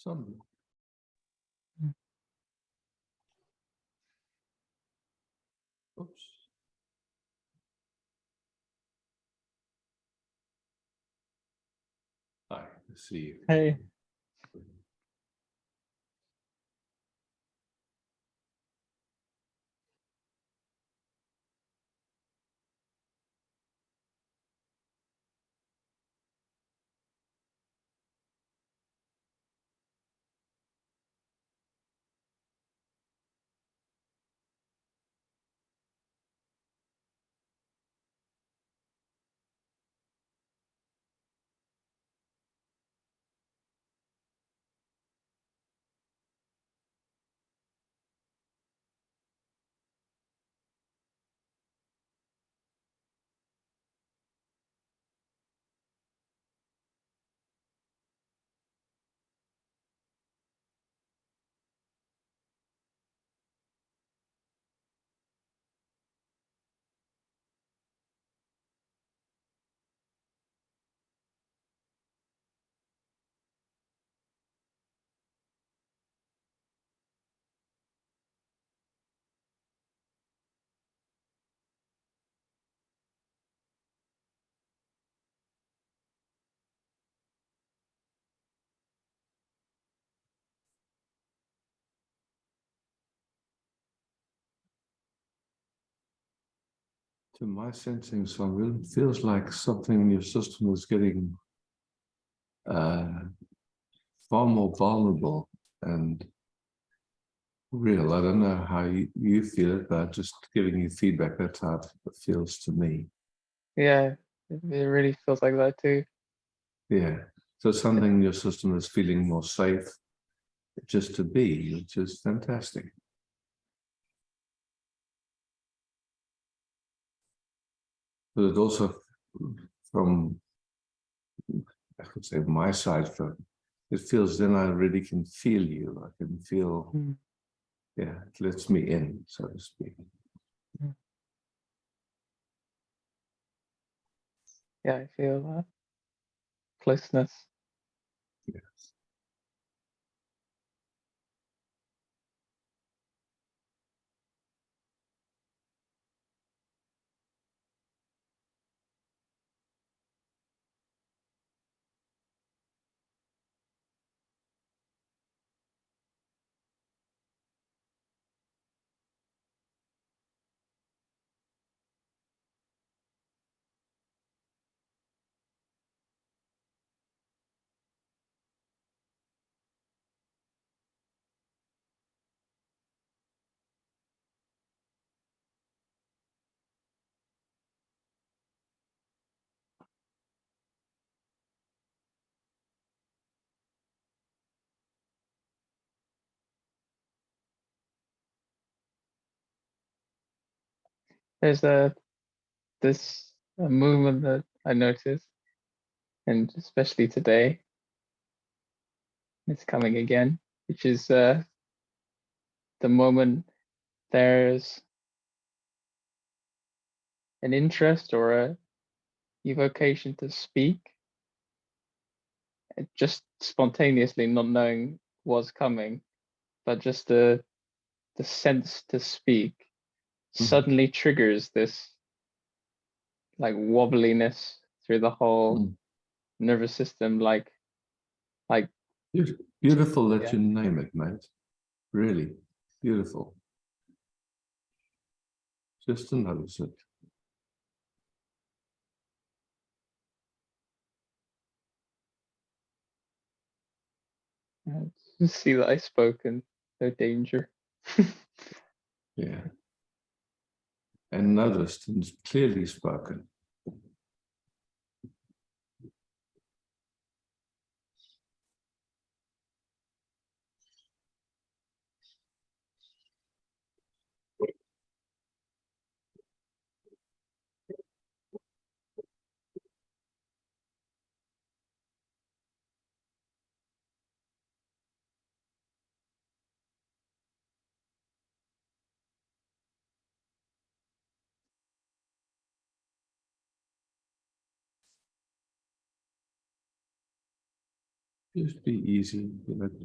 Some. Oops. Hi, see you. Hey. To my sensing, Samuel, it feels like something in your system is getting far more vulnerable and real. I don't know how you feel it, but just giving you feedback, that's how it feels to me. Yeah, it really feels like that too. Yeah. So something in your system is feeling more safe just to be, which is fantastic. But it also, from, I could say, my side, it feels then I really can feel you. I can feel, yeah, it lets me in, so to speak. Yeah, I feel that closeness. Yes. There's this movement that I noticed, and especially today, it's coming again, which is the moment there's an interest or a evocation to speak, just spontaneously not knowing what's coming, but just the sense to speak suddenly triggers this like wobbliness through the whole nervous system, like Beautiful that yeah. you name it, mate. Really beautiful. Just to notice it. Just see that I spoke and no danger. Yeah. And noticed and clearly spoken. Just be easy.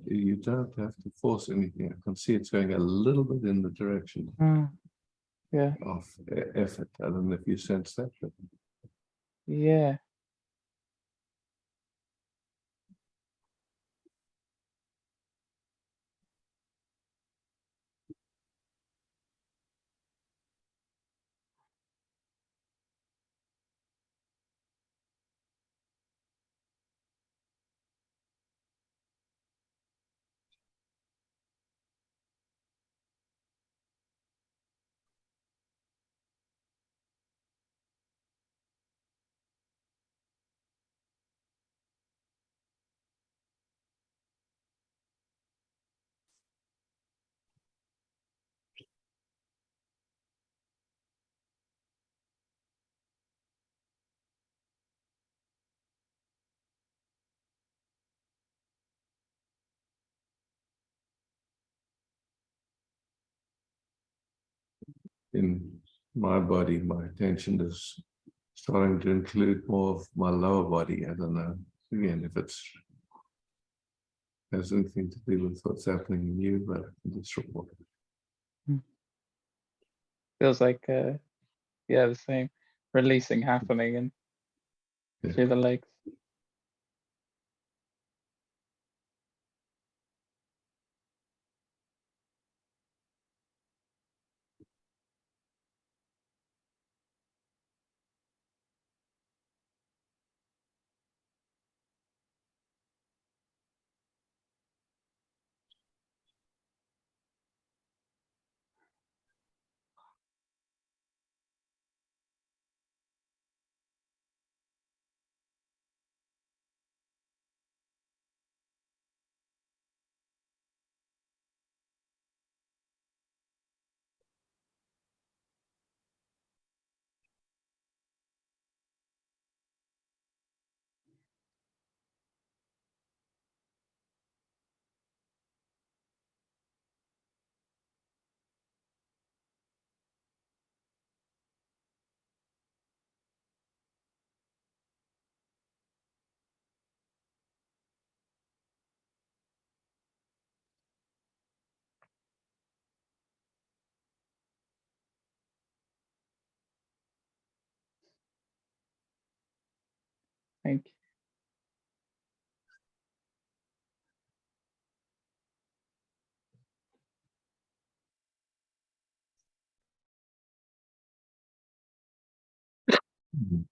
You don't have to force anything. I can see it's going a little bit in the direction Yeah. of effort. I don't know if you sense that, but Yeah. in my body, my attention is starting to include more of my lower body. I don't know. Again, if it's has anything to do with what's happening in you, but I can just report it. Feels like yeah, the same releasing happening and through the legs. Thank you. Mhm.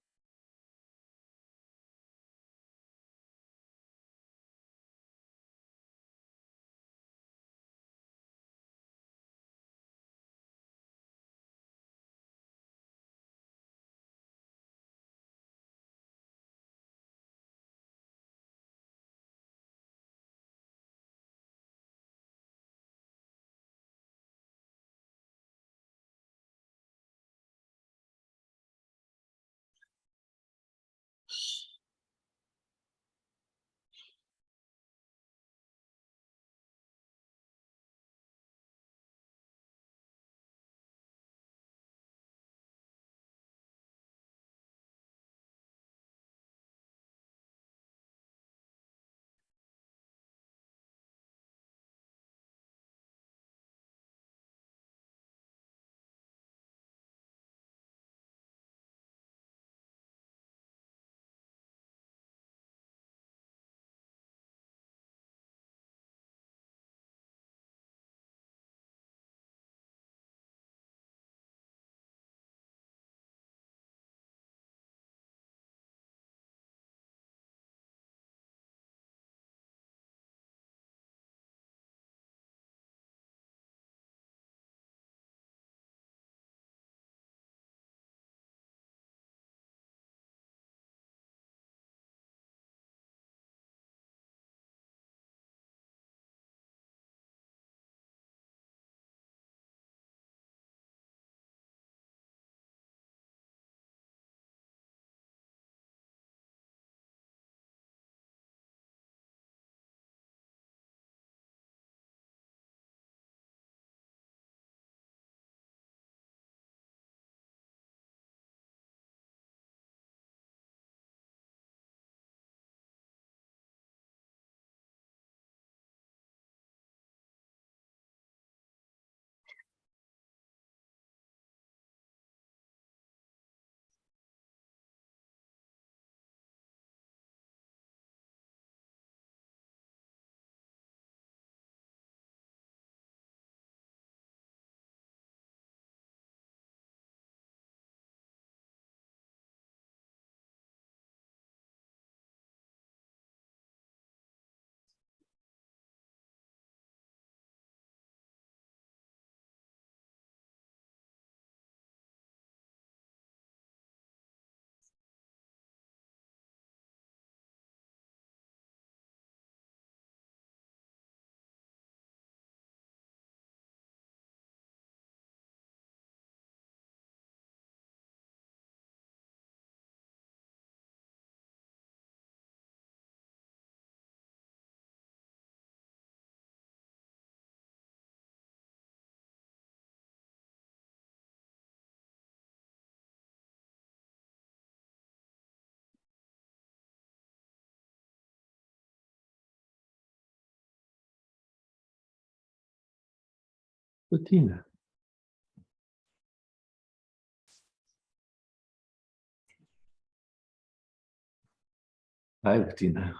Bettina. Hi, Bettina.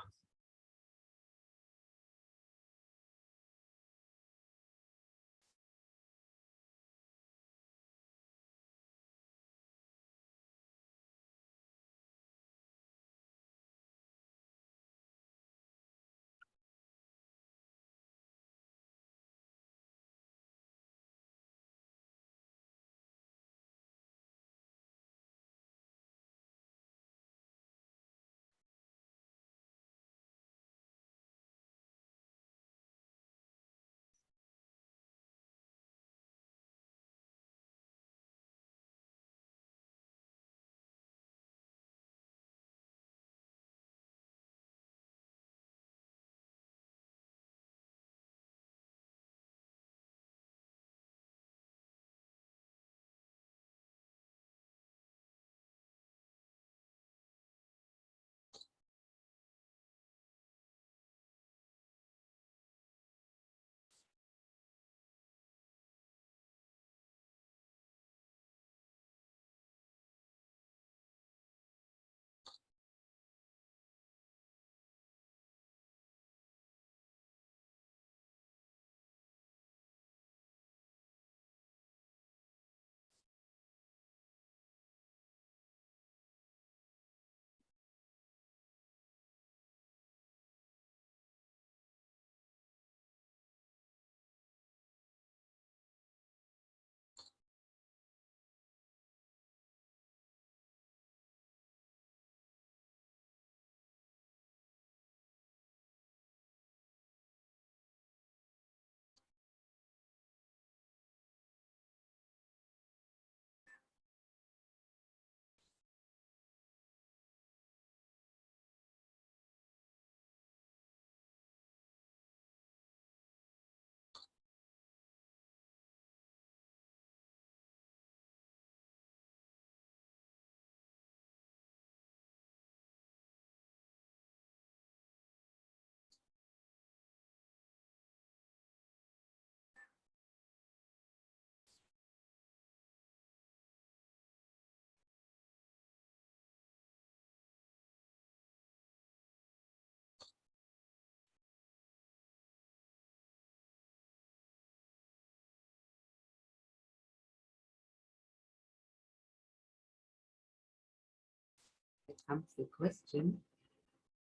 Comes the question,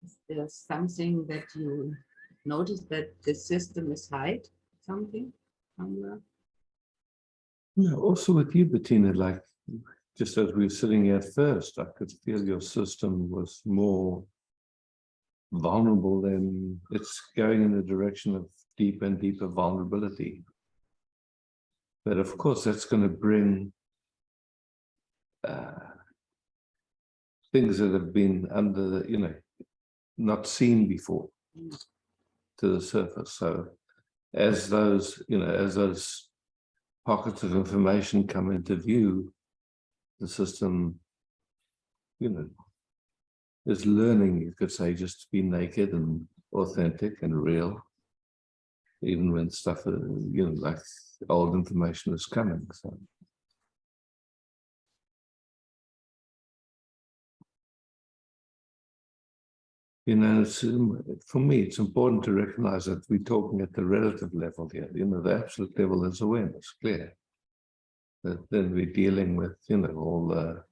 is there something that you notice that the system is hide something somewhere? No, also with you, Bettina, like just as we were sitting here first, I could feel your system was more vulnerable than it's going in the direction of deeper and deeper vulnerability. But of course, that's going to bring things that have been under the, not seen before to the surface. So as those, as those pockets of information come into view, the system, is learning, you could say, just to be naked and authentic and real, even when stuff, like old information is coming. So. It's, for me, it's important to recognize that we're talking at the relative level here. The absolute level is awareness, clear. But then we're dealing with, all the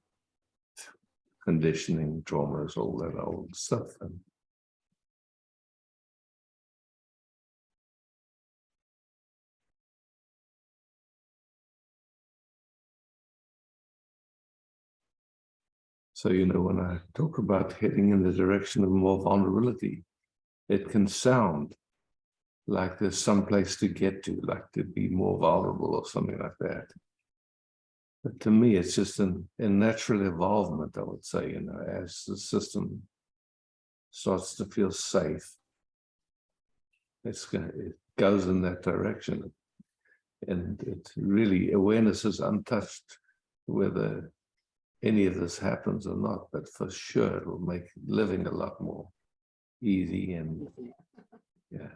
conditioning, traumas, all that old stuff. And so, when I talk about heading in the direction of more vulnerability, it can sound like there's some place to get to, like to be more vulnerable or something like that. But to me, it's just a natural evolvement, I would say, as the system starts to feel safe, it goes in that direction. And it really, awareness is untouched whether any of this happens or not, but for sure it will make living a lot more easy and yeah.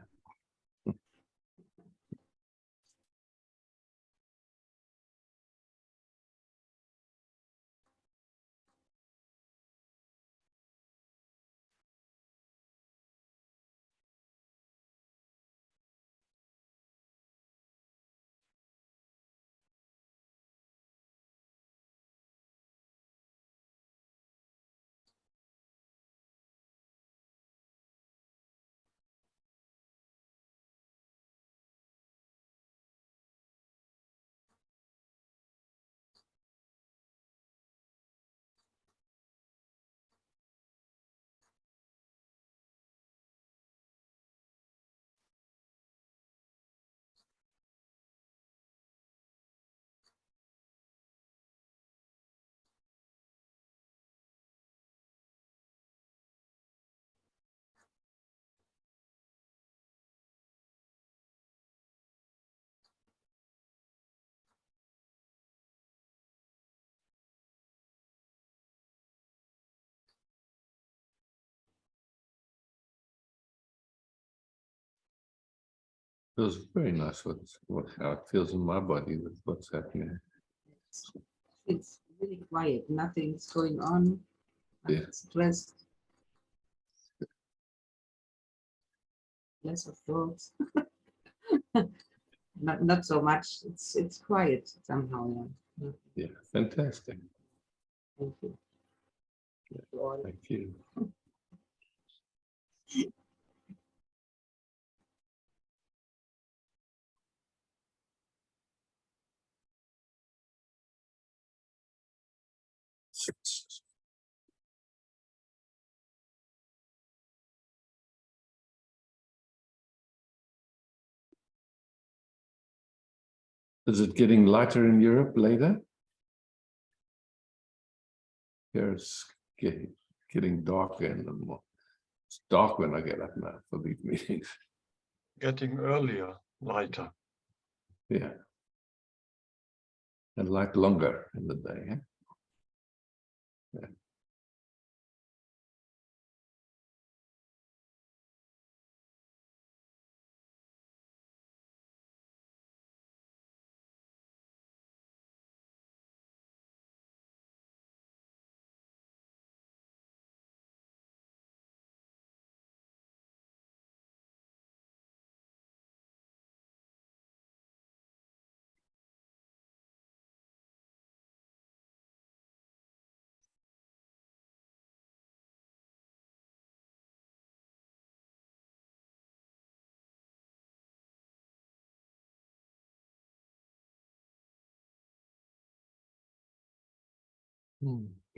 feels very nice how it feels in my body with what's happening. It's really quiet. Nothing's going on. I'm Yeah. stressed. Less of thoughts. Not so much. It's quiet somehow. Yeah. Yeah, fantastic. Thank you. Thank you. Is it getting lighter in Europe later? Here it's getting darker and more. It's dark when I get up now for these meetings. Getting earlier, lighter. Yeah. And light longer in the day. Eh? Yeah.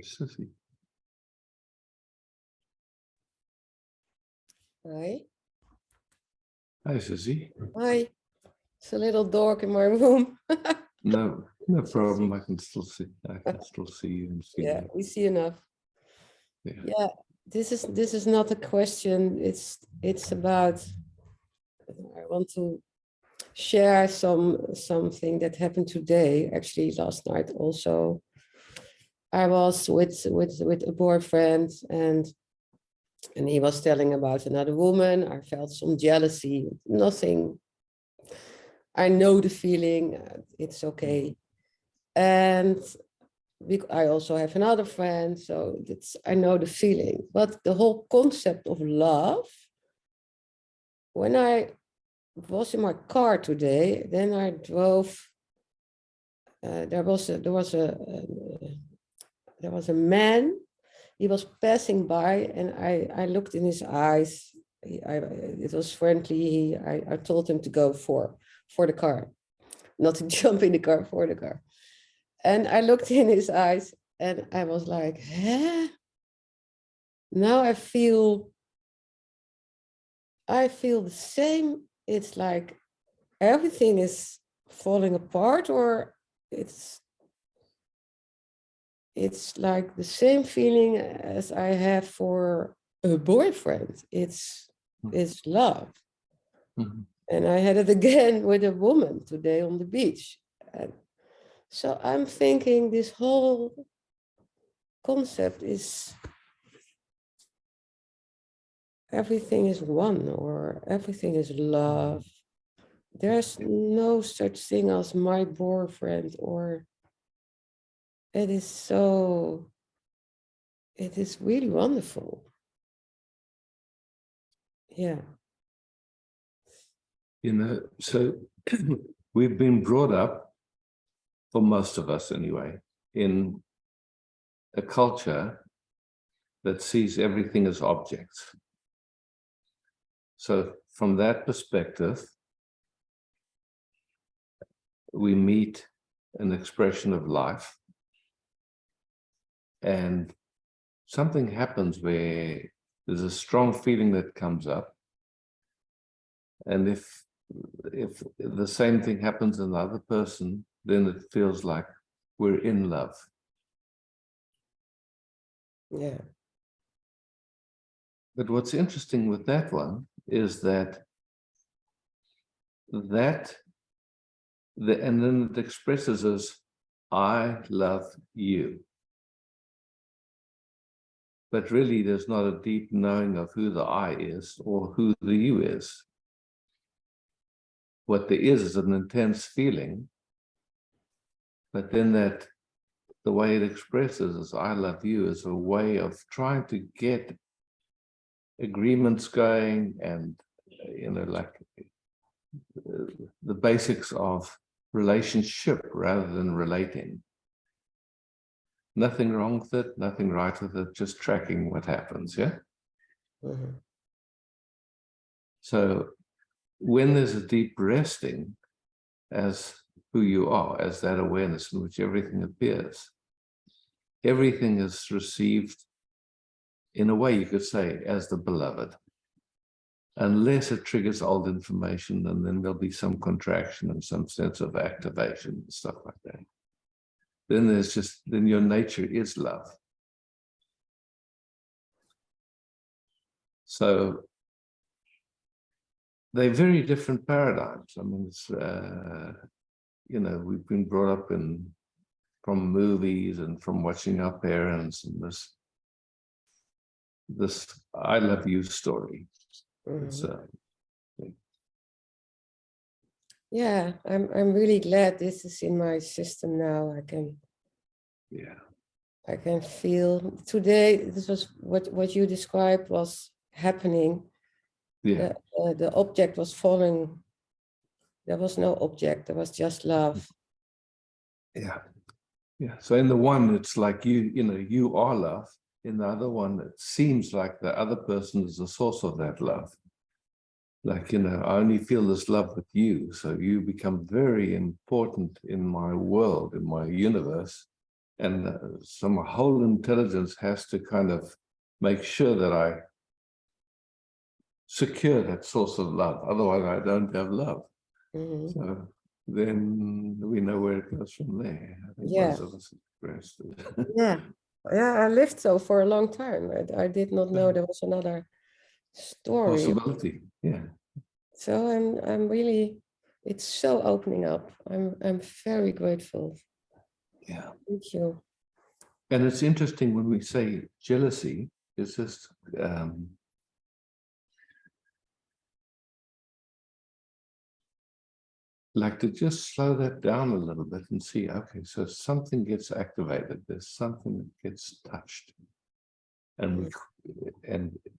Sissy. Hi. Hi, Sissy. Hi. It's a little dark in my room. No problem. I can still see. I can still see you and see Yeah, you. we see enough. Yeah. Yeah, this is not a question. It's about I want to share something that happened today, actually last night also. I was with a boyfriend and he was telling about another woman. I felt some jealousy, nothing. I know the feeling, it's okay. And I also have another friend, so I know the feeling. But the whole concept of love, when I was in my car today, then I drove. There was a man. He was passing by, and I looked in his eyes. It was friendly. I told him to go for the car, not to jump in the car, for the car. And I looked in his eyes and I was like, huh? Now I feel the same. It's like everything is falling apart, or it's like the same feeling as I have for a boyfriend. It's love. Mhm. And I had it again with a woman today on the beach. And so I'm thinking this whole concept is everything is one, or everything is love. There's no such thing as my boyfriend, or it is really wonderful. Yeah. So we've been brought up, for most of us anyway, in a culture that sees everything as objects. So from that perspective, we meet an expression of life, and something happens where there's a strong feeling that comes up. And if the same thing happens in another person, then it feels like we're in love. Yeah. But what's interesting with that one is that and then it expresses as, I love you. But really, there's not a deep knowing of who the I is or who the you is. what there is an intense feeling, but then that the way it expresses as I love you is a way of trying to get agreements going and, like the basics of relationship rather than relating. Nothing wrong with it, nothing right with it, just tracking what happens, yeah? Mhm. So when there's a deep resting as who you are, as that awareness in which everything appears, everything is received in a way you could say as the beloved, unless it triggers old information, and then there'll be some contraction and some sense of activation and stuff like that. Then then your nature is love. So they're very different paradigms. I mean, it's, we've been brought up from movies and from watching our parents and this I love you story. It's, Yeah, I'm really glad this is in my system now. I can feel today. This was what you described was happening. Yeah. The object was falling. There was no object. There was just love. Yeah. Yeah. So in the one, it's like you are love. In the other one, it seems like the other person is the source of that love. Like, I only feel this love with you. So you become very important in my world, in my universe. And some whole intelligence has to kind of make sure that I secure that source of love. Otherwise, I don't have love. Mhm. So then we know where it goes from there. I think Yeah. most of us expressed it. Yeah, I lived so for a long time. I did not know there was another story. Possibility, yeah. So I'm really, it's so opening up. I'm very grateful. Yeah. Thank you. And it's interesting when we say jealousy, it's just like to just slow that down a little bit and see, okay, so something gets activated, there's something that gets touched, and and it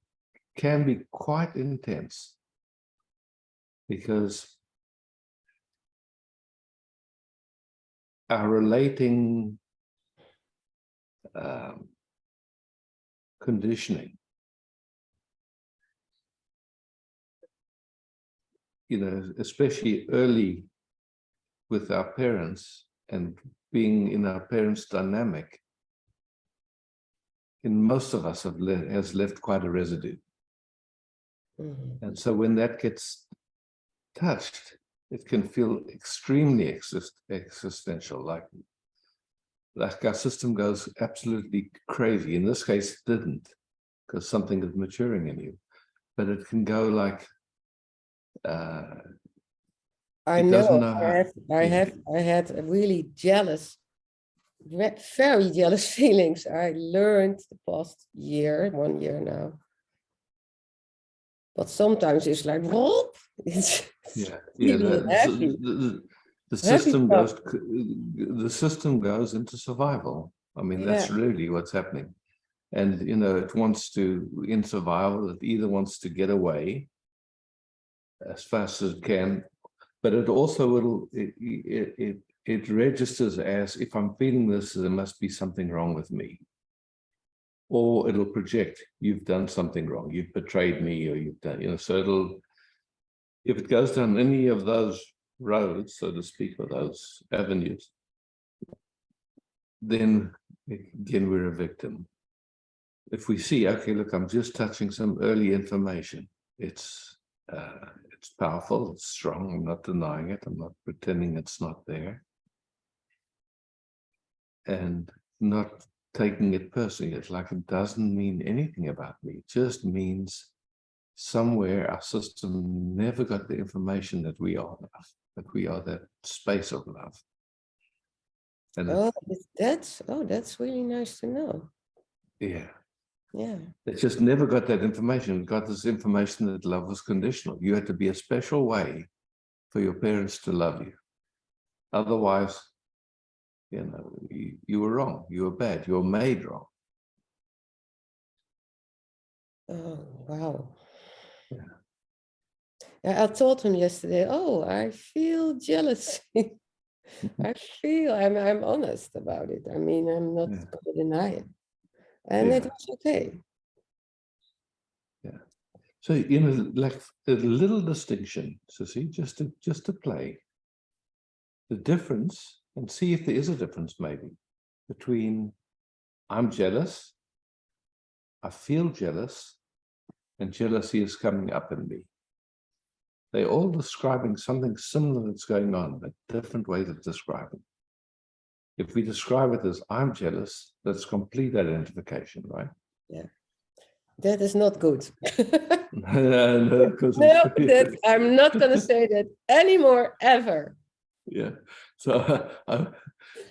can be quite intense because our relating conditioning, especially early with our parents and being in our parents' dynamic, in most of us has left quite a residue. Mhm. And so when that gets touched, it can feel extremely existential, like our system goes absolutely crazy. In this case, it didn't, because something is maturing in you. But it can go like I it doesn't know. know I had a really jealous, very jealous feelings. I learned the past year, 1 year now. But sometimes it's like, whoop. It's really heavy. The system Heavy stuff. goes into survival. I mean, Yeah. that's really what's happening. And it wants to, in survival, it either wants to get away as fast as it can, but it also it registers as, if I'm feeling this, there must be something wrong with me. Or it'll project, you've done something wrong, you've betrayed me, or you've done, so if it goes down any of those roads, so to speak, or those avenues, then again, we're a victim. If we see, okay, look, I'm just touching some early information. It's powerful, it's strong, I'm not denying it, I'm not pretending it's not there. And not taking it personally. It's like it doesn't mean anything about me. It just means somewhere our system never got the information that we are love, that we are that space of love. And that's really nice to know. yeah. Yeah. It just never got that information. It got this information that love was conditional. You had to be a special way for your parents to love you. Otherwise, you were wrong. You were bad. You were made wrong. Oh, wow. Yeah. I told him yesterday, oh, I feel jealousy. I'm honest about it. I mean, I'm not Yeah. going to deny it. And it Yeah. was okay. Yeah. So, like a little distinction, Sissy, just to play the difference and see if there is a difference maybe between I'm jealous, I feel jealous, and jealousy is coming up in me. They're all describing something similar that's going on, but different ways of describing. If we describe it as I'm jealous, that's complete identification, right? Yeah. That is not good. No, because No, that I'm not going to say that anymore, ever. yeah. So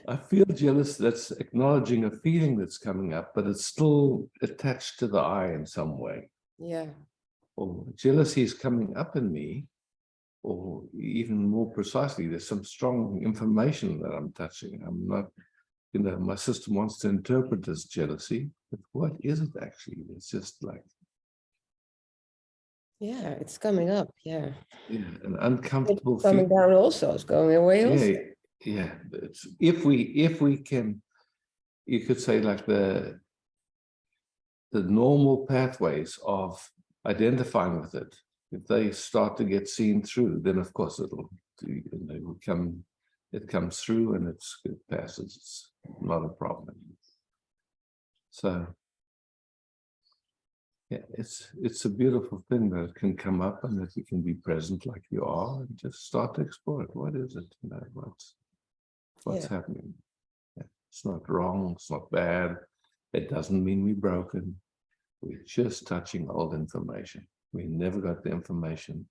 I feel jealous. That's acknowledging a feeling that's coming up, but it's still attached to the I in some way. Yeah. Or jealousy is coming up in me, or even more precisely, there's some strong information that I'm touching. I'm not, my system wants to interpret as jealousy, but what is it actually? It's just like, Yeah, it's coming up. Yeah. an uncomfortable It's coming feeling. down also. It's going away also. Yeah. It's, if we can, you could say like the normal pathways of identifying with it, if they start to get seen through, then of course it comes through and it passes. It's not a problem. So yeah, it's a beautiful thing that it can come up and that you can be present like you are and just start to explore it. What is it? What's happening? Yeah, it's not wrong, it's not bad. It doesn't mean we're broken. We're just touching old information. We never got the information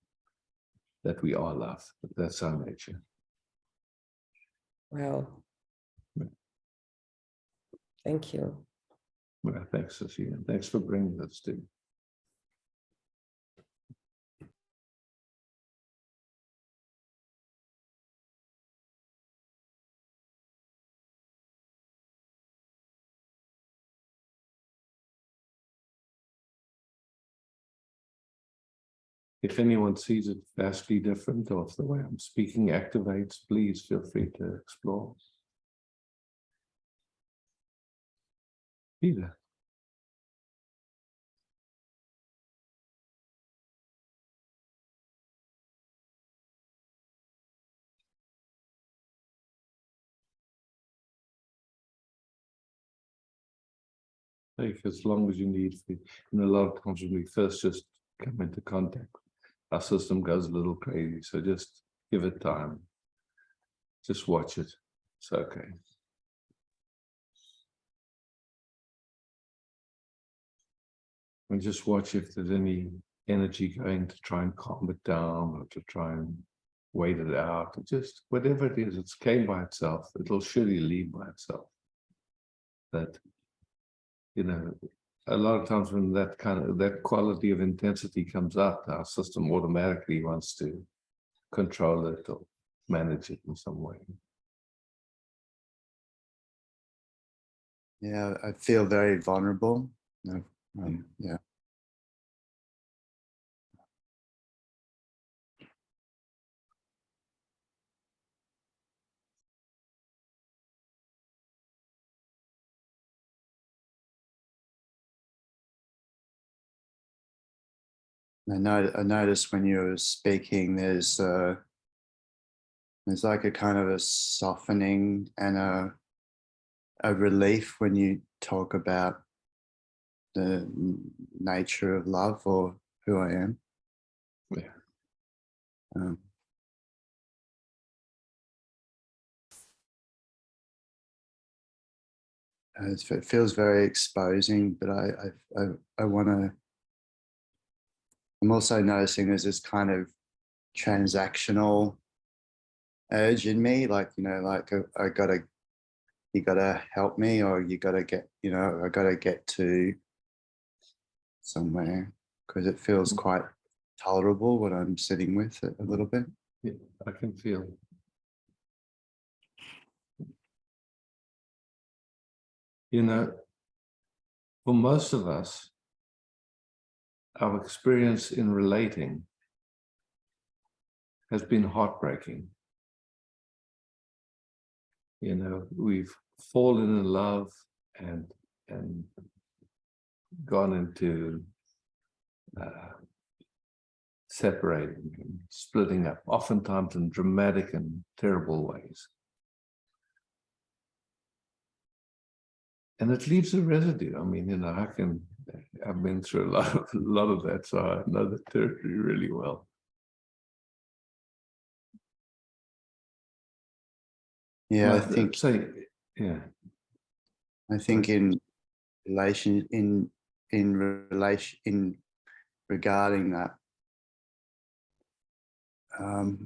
that we are love, but that's our nature. Wow. Thank you. Well, thanks, Sophia. Thanks for bringing this to me. If anyone sees it vastly different or if the way I'm speaking activates, please feel free to explore. Peter. Take as long as you need. And a lot of times when we first just come into contact, our system goes a little crazy. So just give it time. Just watch it. It's okay. And just watch if there's any energy going to try and calm it down or to try and wait it out. Or just whatever it is, it's came by itself. It'll surely leave by itself. That, a lot of times when that quality of intensity comes up, our system automatically wants to control it or manage it in some way. Yeah, I feel very vulnerable. Yeah. I noticed when you were speaking, there's like a kind of a softening and a relief when you talk about the nature of love or who I am. Yeah. It feels very exposing, but I want to. I'm also noticing there's this kind of transactional urge in me, like you gotta help me, or you gotta get, I gotta get to somewhere, because it feels quite tolerable what I'm sitting with a little bit. Yeah, I can feel. You know, for most of us, our experience in relating has been heartbreaking. You know, we've fallen in love and gone into separating and splitting up, oftentimes in dramatic and terrible ways. And it leaves a residue. I mean, you know, I've been through a lot of that, so I know the territory really well. Yeah, I But, think yeah. I think in relation in regarding that,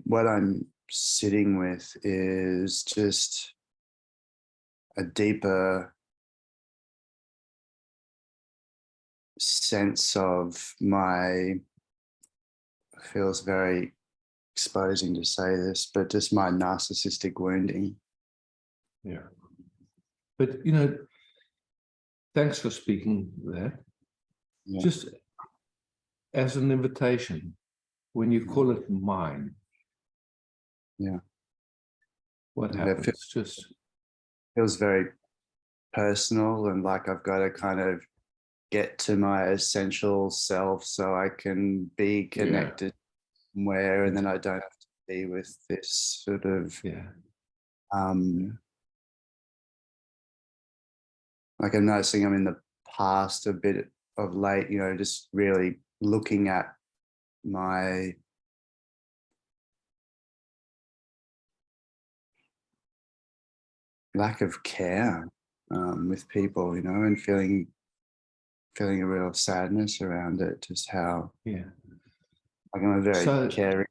what I'm sitting with is just a deeper sense of my, feels very exposing to say this, but just my narcissistic wounding. Yeah. But, you know, thanks for speaking that. Yeah. Just as an invitation, when you call it mine, Yeah. what Yeah, it happens? Just feels very personal, and like I've got to kind of get to my essential self so I can be connected somewhere, and then I don't have to be with this sort of like I'm noticing I'm in the past a bit of late, you know, just really looking at my lack of care with people, you know, and feeling a real sadness around it, just how like I'm a very caring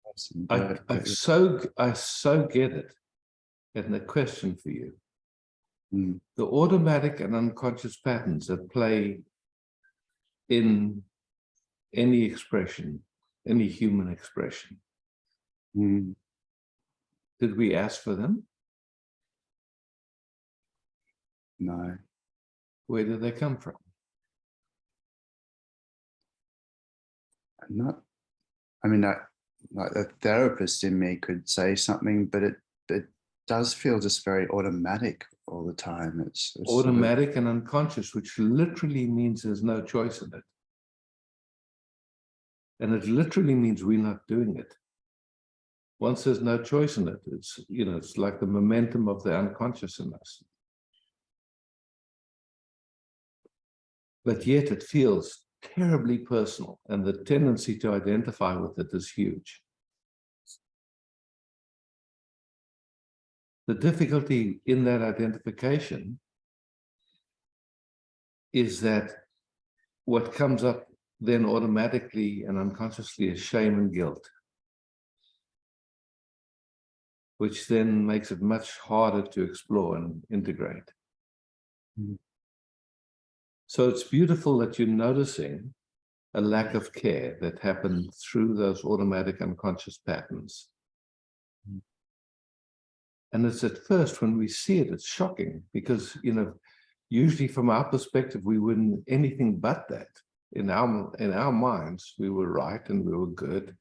person. I so get it. And the question for you, the automatic and unconscious patterns that play in any expression, any human expression. Did we ask for them? No. Where did they come from? Not, I mean, like the therapist in me could say something, but it does feel just very automatic all the time. It's automatic sort of, and unconscious, which literally means there's no choice in it. And it literally means we're not doing it. Once there's no choice in it, it's, you know, it's like the momentum of the unconscious in us. But yet it feels terribly personal, and the tendency to identify with it is huge. The difficulty in that identification is that what comes up then automatically and unconsciously is shame and guilt, which then makes it much harder to explore and integrate. So it's beautiful that you're noticing a lack of care that happened through those automatic unconscious patterns. And it's at first, when we see it, it's shocking because, you know, usually from our perspective, we wouldn't anything but that. In our minds, we were right and we were good.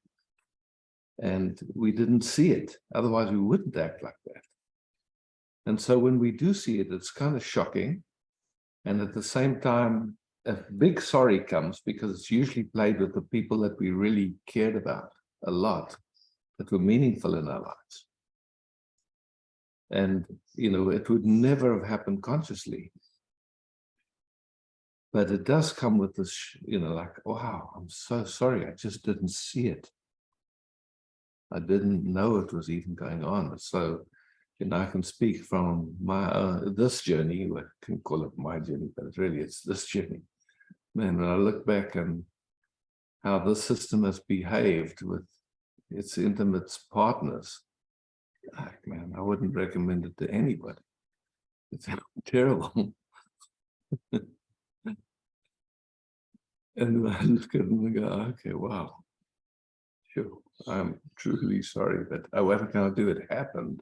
And we didn't see it. Otherwise, we wouldn't act like that. And so when we do see it, it's kind of shocking. And at the same time, a big sorry comes because it's usually played with the people that we really cared about a lot, that were meaningful in our lives. And, you know, it would never have happened consciously. But it does come with this, you know, like, wow, I'm so sorry. I just didn't see it. I didn't know it was even going on. So, you know, I can speak from my this journey. I can call it my journey, but really it's this journey. Man, when I look back and how this system has behaved with its intimate partners, man, I wouldn't recommend it to anybody. It's terrible. And I look at them and go, okay, wow. Sure. I'm truly sorry, but what can I do? It happened.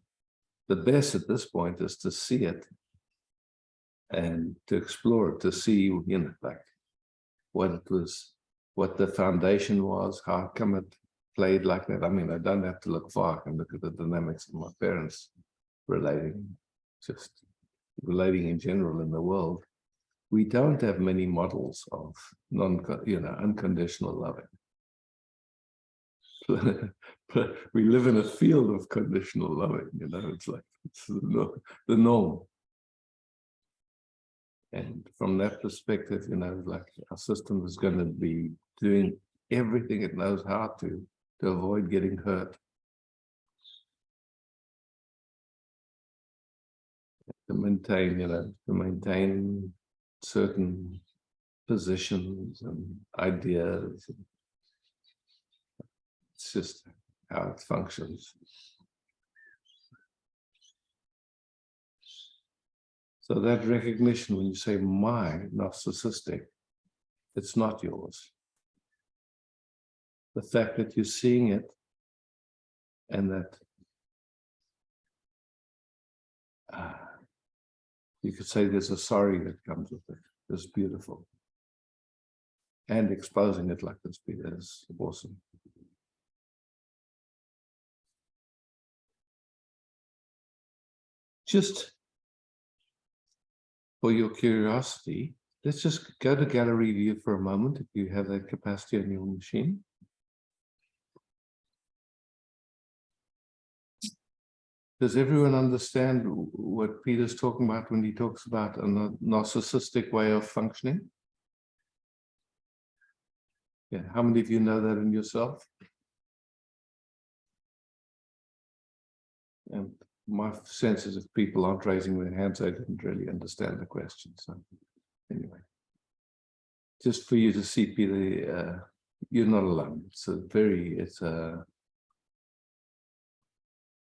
The best at this point is to see it and to explore it, to see, like what it was, what the foundation was, how come it played like that. I mean, I don't have to look far. I can look at the dynamics of my parents relating, just relating in general in the world. We don't have many models of unconditional loving. But we live in a field of conditional loving, it's like it's the norm. And from that perspective, like our system is going to be doing everything it knows how to avoid getting hurt. To maintain certain positions and ideas. It's just how it functions. So that recognition, when you say my narcissistic, it's not yours. The fact that you're seeing it and that you could say there's a sorry that comes with it. It's beautiful. And exposing it like this is awesome. Just for your curiosity, let's just go to gallery view for a moment if you have that capacity on your machine. Does everyone understand what Peter's talking about when he talks about a narcissistic way of functioning? Yeah, how many of you know that in yourself? And my sense is if people aren't raising their hands, they didn't really understand the question. So anyway, just for you to see, Peter, you're not alone.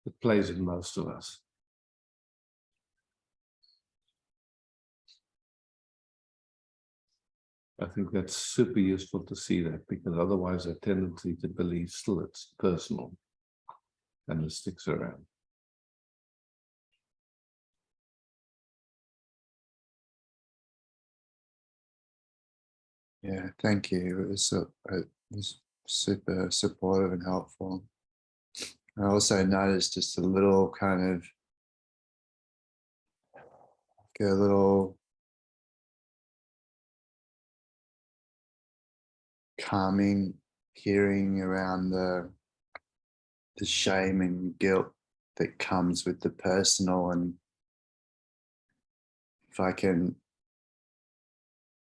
It plays in most of us. I think that's super useful to see that, because otherwise a tendency to believe still it's personal and it sticks around. Yeah, thank you. It was super supportive and helpful. I also noticed just a little kind of a little calming hearing around the shame and guilt that comes with the personal. And if I can,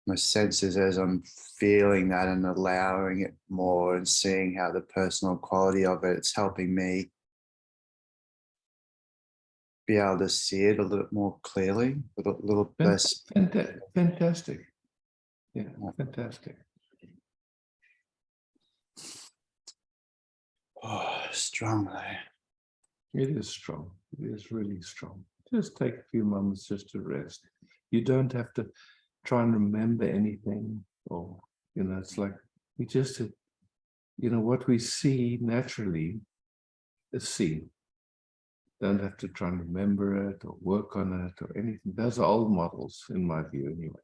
my sense is as I'm feeling that and allowing it more and seeing how the personal quality of it, it's helping me be able to see it a little more clearly, a little less. Fantastic. Yeah, fantastic. Oh, strongly. It is strong. It is really strong. Just take a few moments just to rest. You don't have to try and remember anything, or, it's like we just, what we see naturally is seen. Don't have to try and remember it or work on it or anything. Those are old models, in my view, anyway.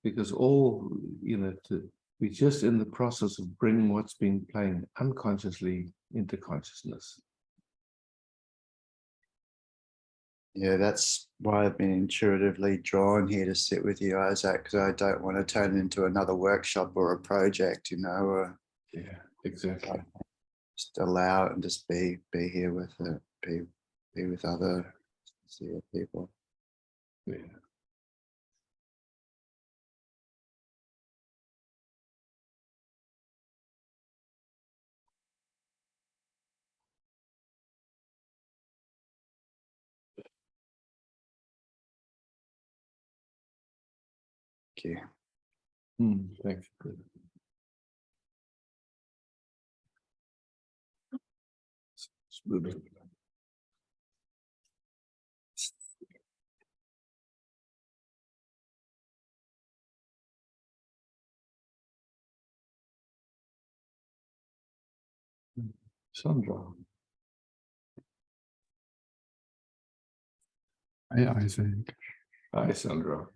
Because we're just in the process of bringing what's been playing unconsciously into consciousness. Yeah, that's why I've been intuitively drawn here to sit with you, Isaac, because I don't want to turn it into another workshop or a project, or yeah, exactly. Just allow it and just be here with it, be with other sincere people. Yeah. Thank you. Thank you. Smooth. Sandra. Hi, Isaac. Hi, Sandra.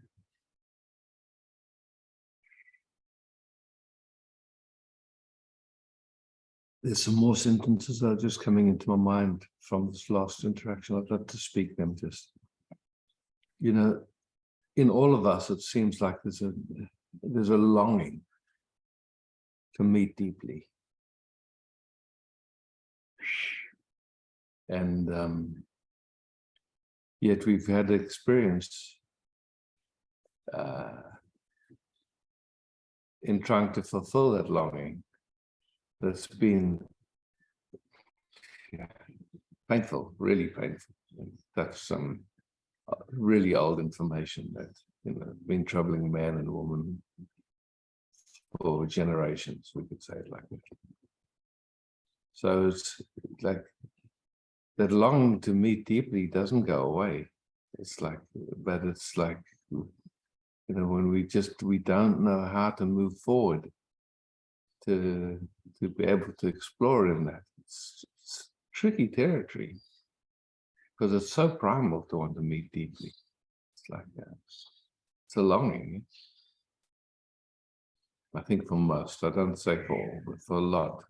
There's some more sentences that are just coming into my mind from this last interaction. I'd love to speak them just. You know, in all of us, it seems like there's a longing to meet deeply. And yet we've had experience in trying to fulfill that longing that's been painful, really painful. That's some really old information that, you know, been troubling man and woman for generations, we could say it like that. So it's like that longing to meet deeply doesn't go away. It's like, but it's like, you know, when we don't know how to move forward to be able to explore in that. It's tricky territory because it's so primal to want to meet deeply. It's like it's a longing. I think for most, I don't say for all, but for a lot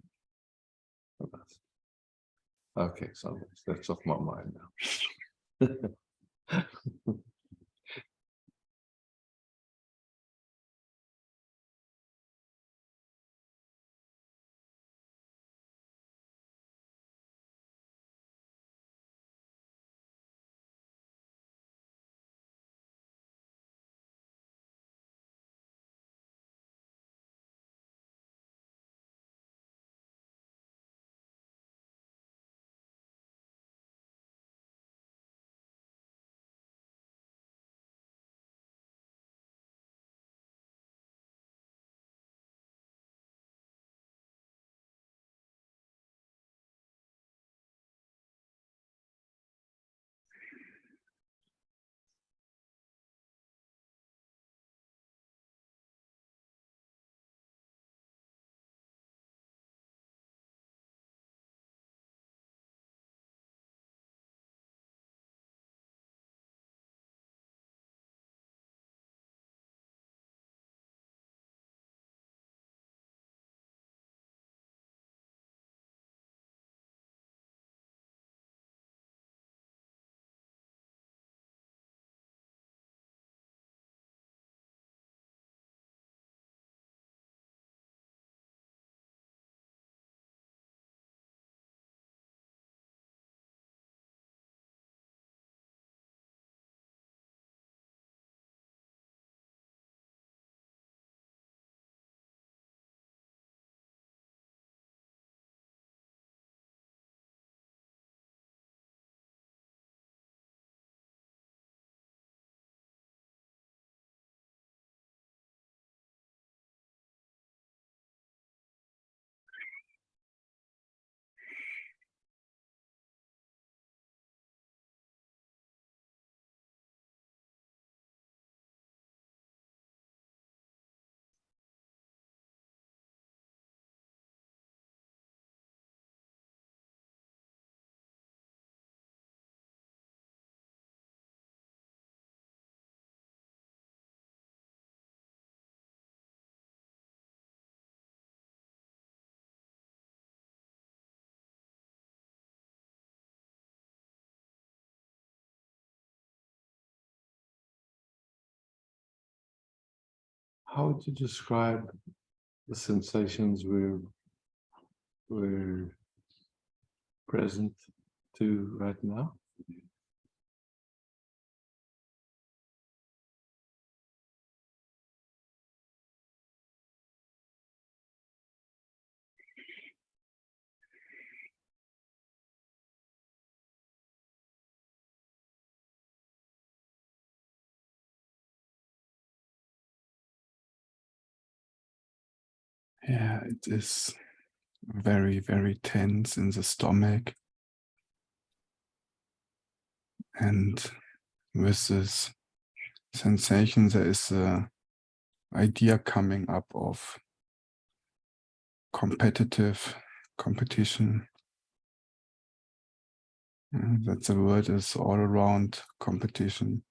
of us. Okay, so that's off my mind now. How would you describe the sensations we're present to right now? Yeah, it is very, very tense in the stomach. And with this sensation, there is a idea coming up of competition, That the world is all around competition.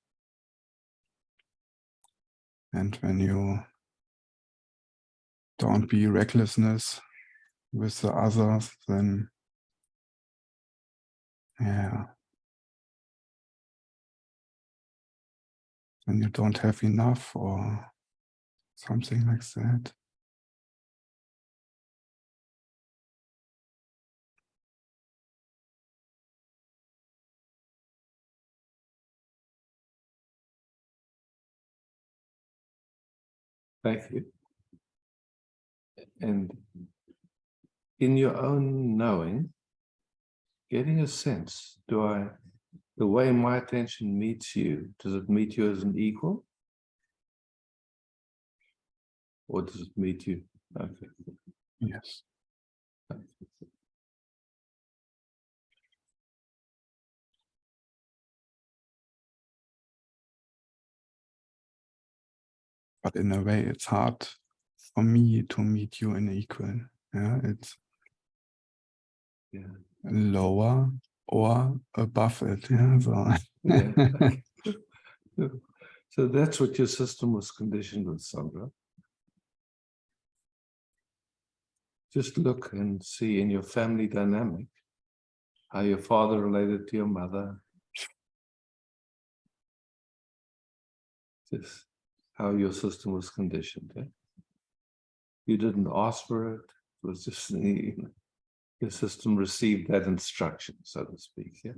And when you don't be recklessness with the others, then yeah, then you don't have enough or something like that. Thank you. And in your own knowing, getting a sense, the way my attention meets you, does it meet you as an equal? Or does it meet you? Okay. Yes. But in a way, it's hard for me to meet you in equal. Yeah, it's lower or above it. Yeah, so. Yeah. So that's what your system was conditioned with, Sandra. Just look and see in your family dynamic how your father related to your mother. Just how your system was conditioned. Yeah? You didn't ask for it. It was just your system received that instruction, so to speak. Yeah.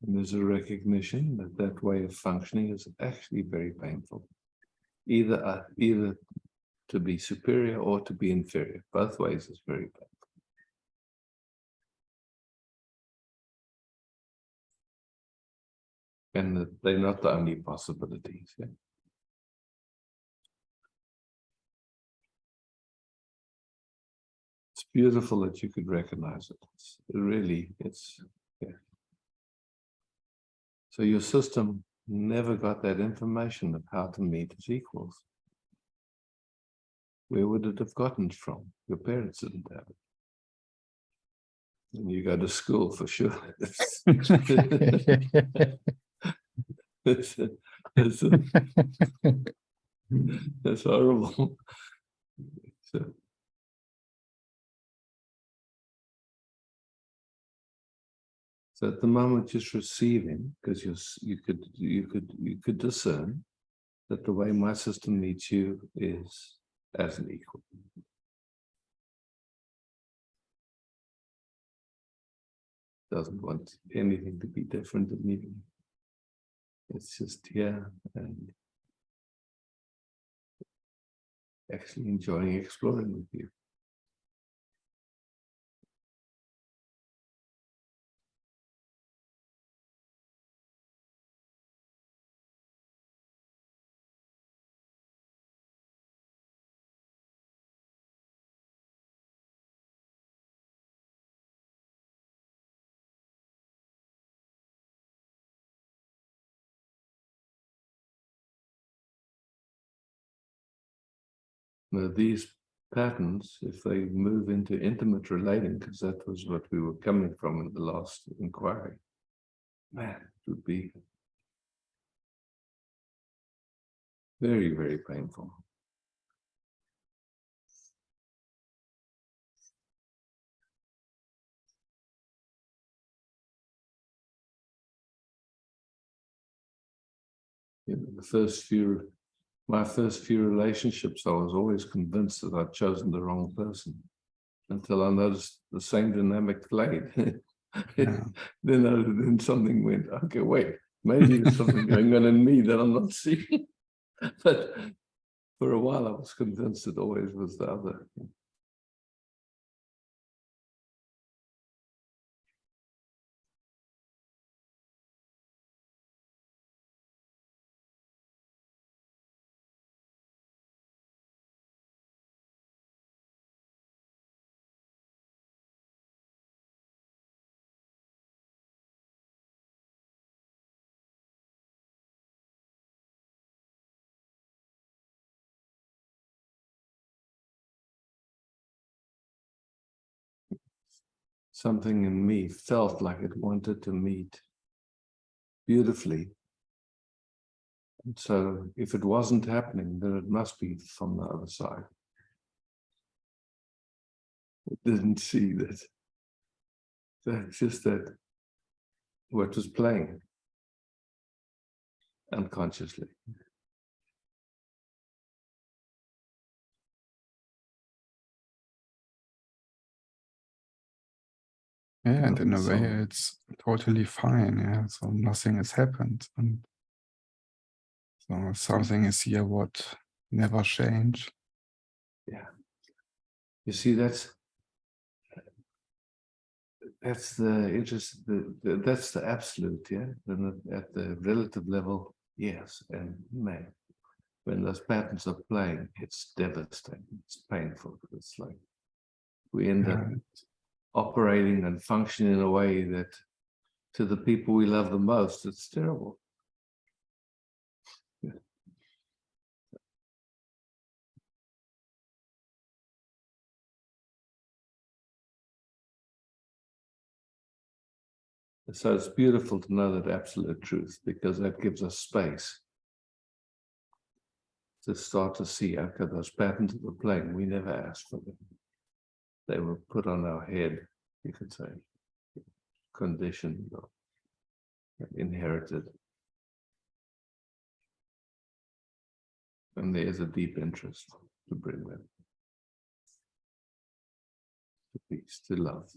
And there's a recognition that that way of functioning is actually very painful. Either to be superior or to be inferior. Both ways is very painful. And they're not the only possibilities. Yeah? It's beautiful that you could recognize it. It's yeah. So your system never got that information of how to meet its equals. Where would it have gotten it from? Your parents didn't have it. And you go to school for sure. That's horrible. So at the moment, just receiving, because you could discern that the way my system meets you is as an equal. Doesn't want anything to be different than me. It's just here and actually enjoying exploring with you. Now, these patterns, if they move into intimate relating, because that was what we were coming from in the last inquiry, man, it would be very, very painful. You know, my first few relationships, I was always convinced that I'd chosen the wrong person until I noticed the same dynamic played. Yeah. Then something went, okay, wait, maybe there's something going on in me that I'm not seeing. But for a while, I was convinced it always was the other. something in me felt like it wanted to meet beautifully. And so if it wasn't happening, then it must be from the other side. It didn't see that. That's just that what was playing unconsciously. Yeah, and in a way, So- it's totally fine. Yeah, so nothing has happened, and so something is here what never change. Yeah. You see, that's the interest, that's the absolute, yeah. And at the relative level, yes, and may. When those patterns are playing, it's devastating, it's painful. It's like we end up Yeah, operating and functioning in a way that to the people we love the most, it's terrible. Yeah. So it's beautiful to know that absolute truth, because that gives us space to start to see, okay, those patterns that we're playing, we never asked for them. They were put on our head, you could say, conditioned or inherited. And there's a deep interest to bring them to peace, to love.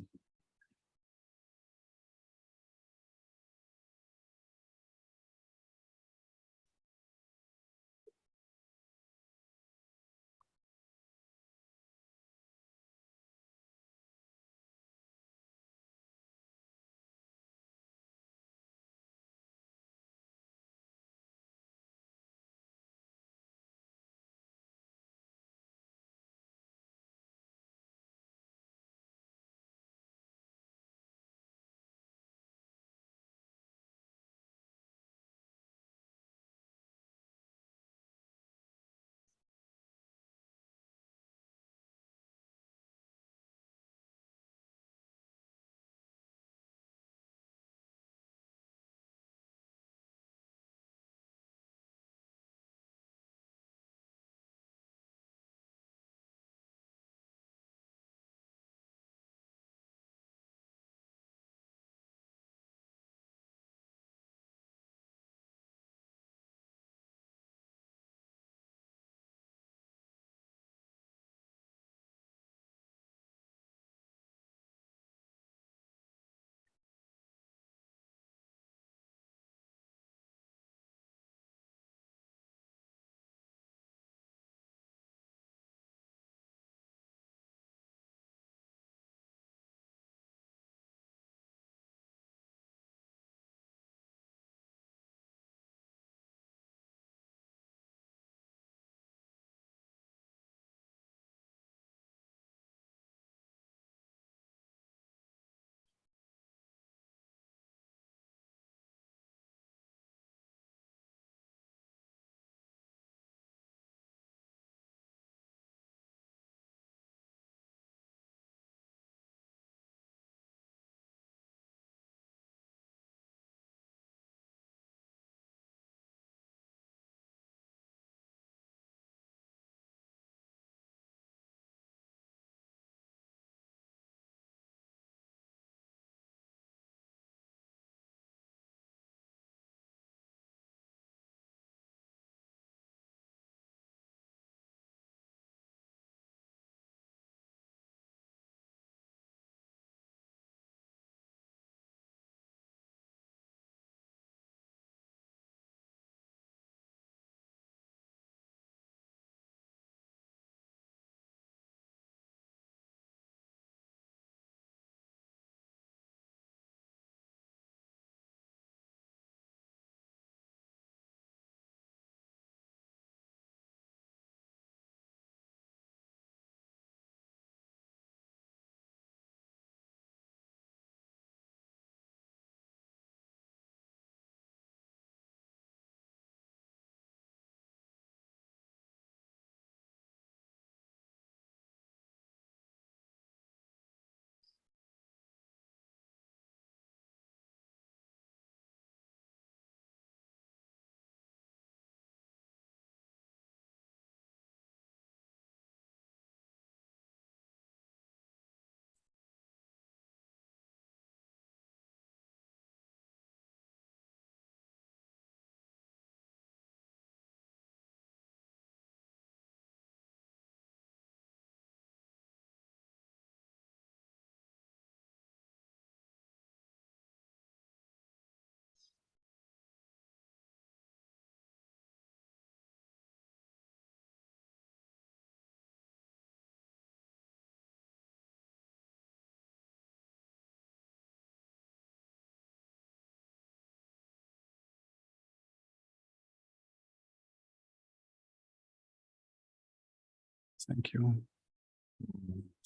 Thank you.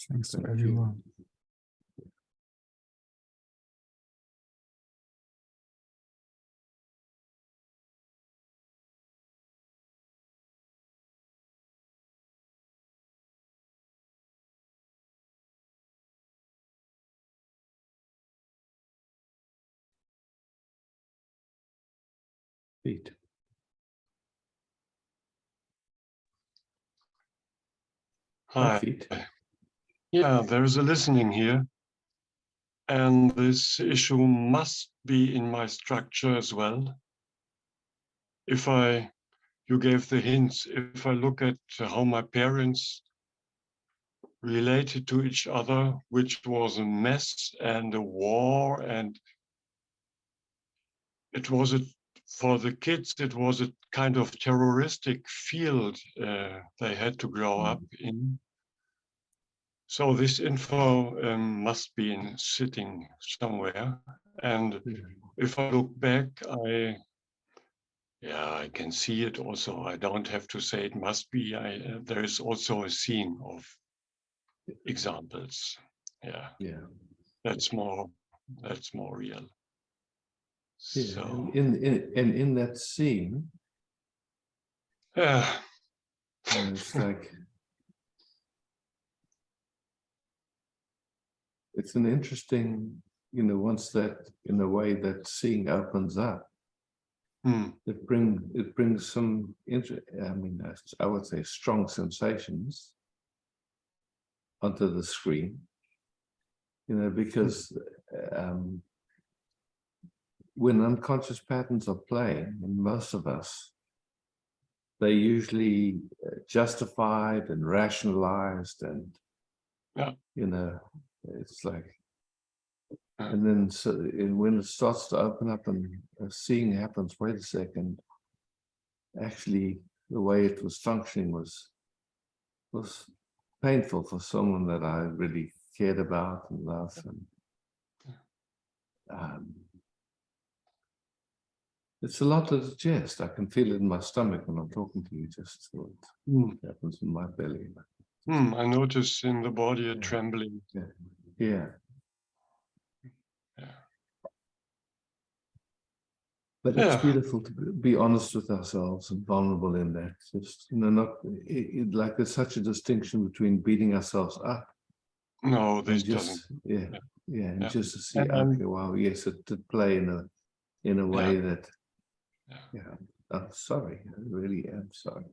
Thanks to Thank you. everyone. Feet. My Hi. feet. Yeah, there is a listening here. And this issue must be in my structure as well. You gave the hints, if I look at how my parents related to each other, which was a mess and a war, and for the kids, it was a kind of terroristic field they had to grow up in. So this info must be sitting somewhere. And if I look back, I can see it also. I don't have to say it must be. There is also a scene of examples. Yeah. That's more real. Yeah. So In that scene, yeah. it's like it's an interesting, once that in a way that seeing opens up, it brings some I would say strong sensations onto the screen, because when unconscious patterns are playing in most of us, they're usually justified and rationalized, and it's like, and then when it starts to open up and seeing happens, wait a second, actually the way it was functioning was painful for someone that I really cared about and loved. And it's a lot to digest. I can feel it in my stomach when I'm talking to you, just what happens in my belly. I notice in the body a trembling. Yeah. But it's beautiful to be honest with ourselves and vulnerable in that. Just, not like there's such a distinction between beating ourselves up. No, this just, doesn't. And just to see, okay, wow, yes, it did play in a way that, I'm sorry, I really am sorry.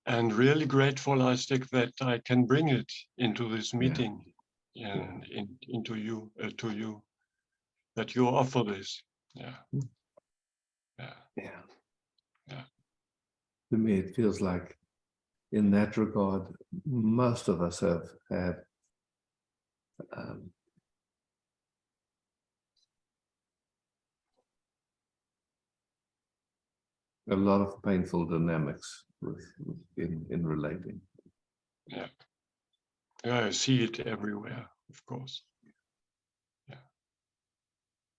And really grateful, I think, that I can bring it into this meeting and into you, to you, that you offer this. To me, it feels like, in that regard, most of us have had a lot of painful dynamics in relating. Yeah, I see it everywhere, of course.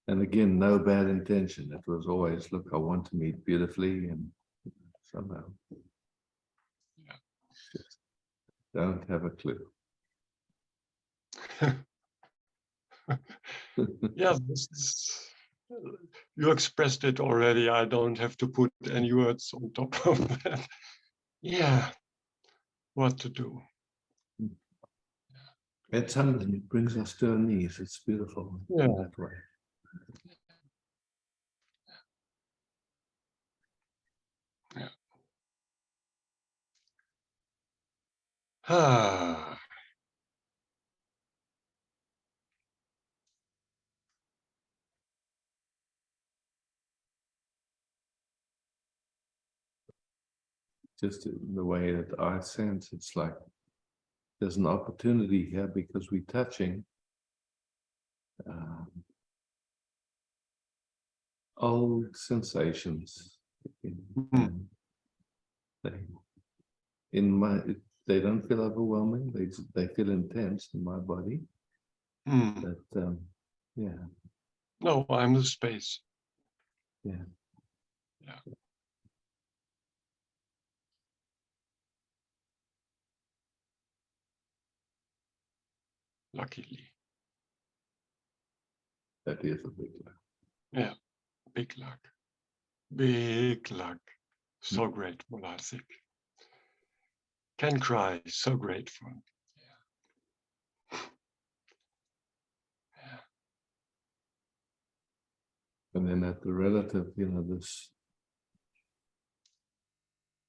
And again, no bad intention. It was always, look, I want to meet beautifully, and somehow just don't have a clue. You expressed it already. I don't have to put any words on top of that. What to do? It's humbling. It brings us to our knees. It's beautiful in that way. Just in the way that I sense, it's like there's an opportunity here because we're touching old sensations. They don't feel overwhelming. They feel intense in my body. But No, I'm the space. luckily. That is a big luck. Yeah, big luck. Big luck. So grateful, I think. Can cry, so grateful. And then at the relative, this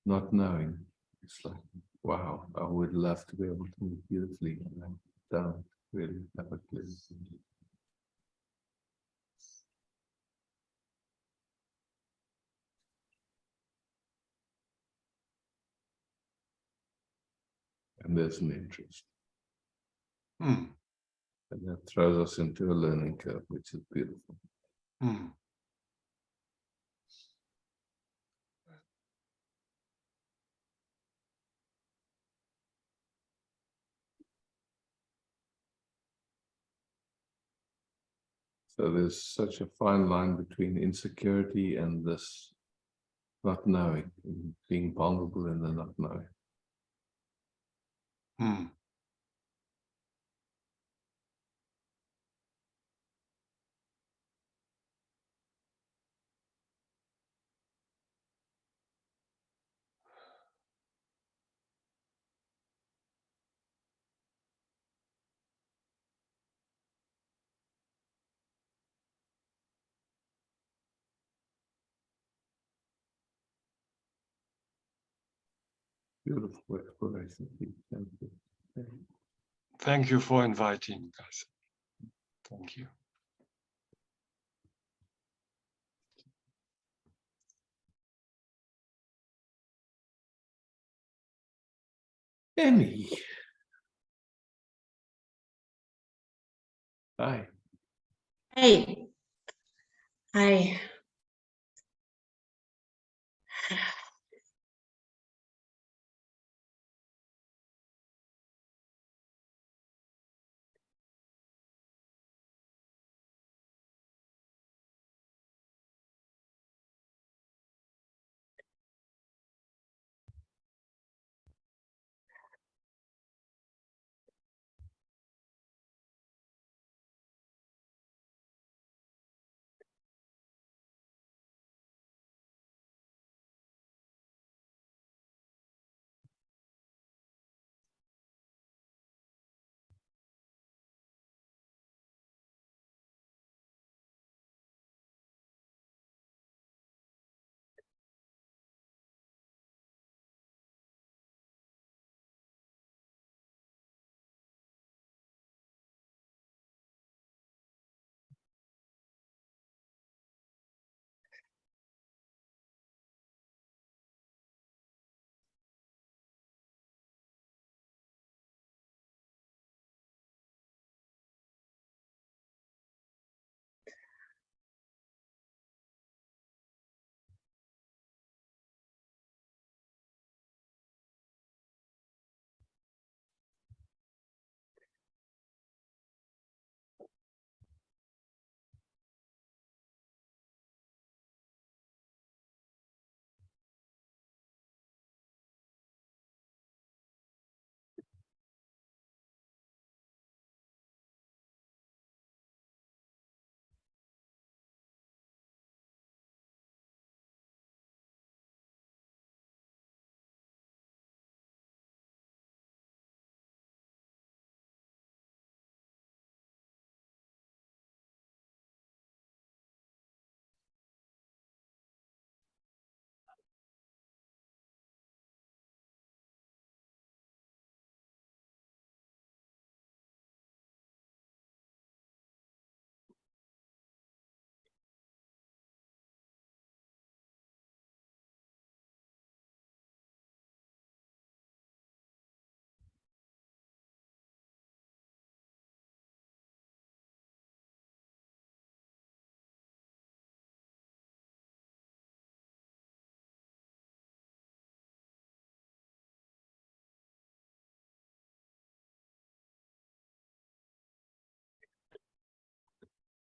not knowing, it's like, wow, I would love to be able to move beautifully, and I don't really have a clue. And there's an interest. Mm. And that throws us into a learning curve, which is beautiful. Mm. So there's such a fine line between insecurity and this not knowing, and being vulnerable in the not knowing. Mm. Beautiful exploration. Thank you. Thank you for inviting us. Thank you. Emmy. Hi. Hey, hi.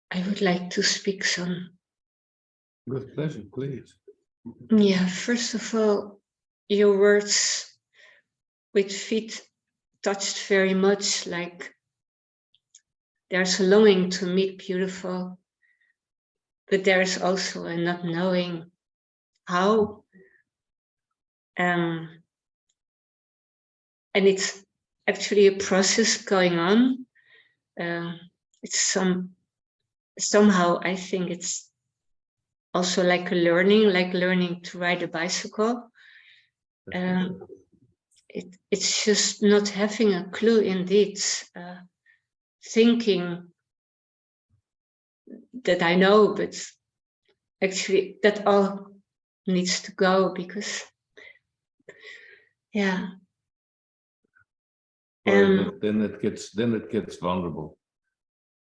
I would like to speak some. With pleasure, please. Yeah, first of all, your words with feet touched very much, like there's a longing to meet beautiful, but there is also a not knowing how. And it's actually a process going on. It's somehow I think it's also like learning to ride a bicycle. It's just not having a clue indeed, thinking that I know, but actually that all needs to go because, yeah. Well, then it gets vulnerable.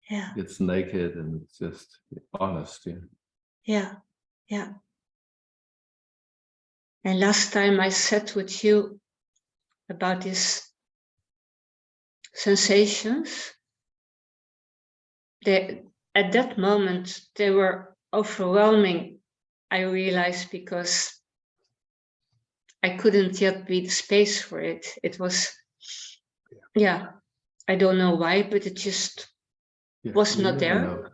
Yeah. It's naked and it's just honest. Yeah. Yeah. Yeah. And last time I sat with you about these sensations, at that moment they were overwhelming, I realized, because I couldn't yet be the space for it. It was, yeah, I don't know why, but it just was we not never there. know.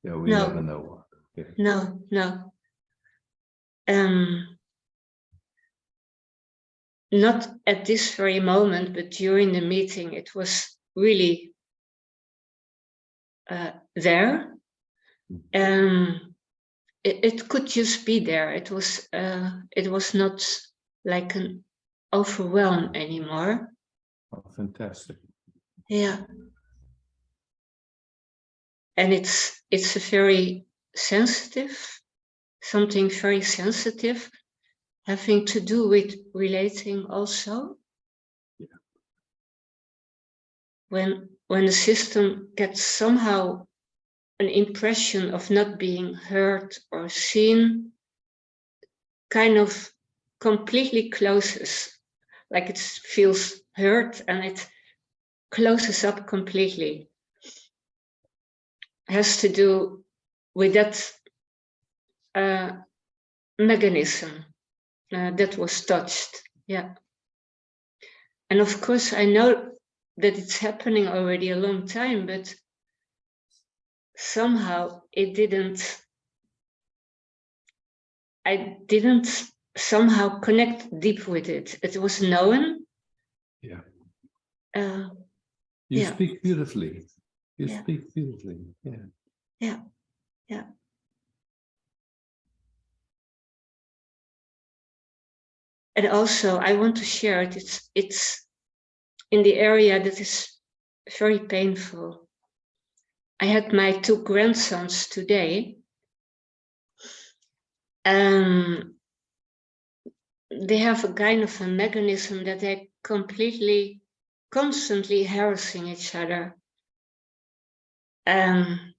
Yeah, we No. never know what. Yeah. No. Not at this very moment, but during the meeting, it was really there. It could just be there. It was not like an overwhelm anymore. Oh, fantastic. Yeah. And it's a very sensitive, something very sensitive, having to do with relating also. Yeah. When the system gets somehow an impression of not being heard or seen, kind of completely closes, like it feels hurt and it closes up completely. It has to do with that mechanism that was touched. Yeah. And of course, I know that it's happening already a long time, but somehow I didn't somehow connect deep with it. It was known. Yeah. You You speak beautifully. You Yeah. speak beautifully. Yeah. Yeah. And also, I want to share it. It's in the area that is very painful. I had my 2 grandsons today. They have a kind of a mechanism that they constantly harassing each other. I'm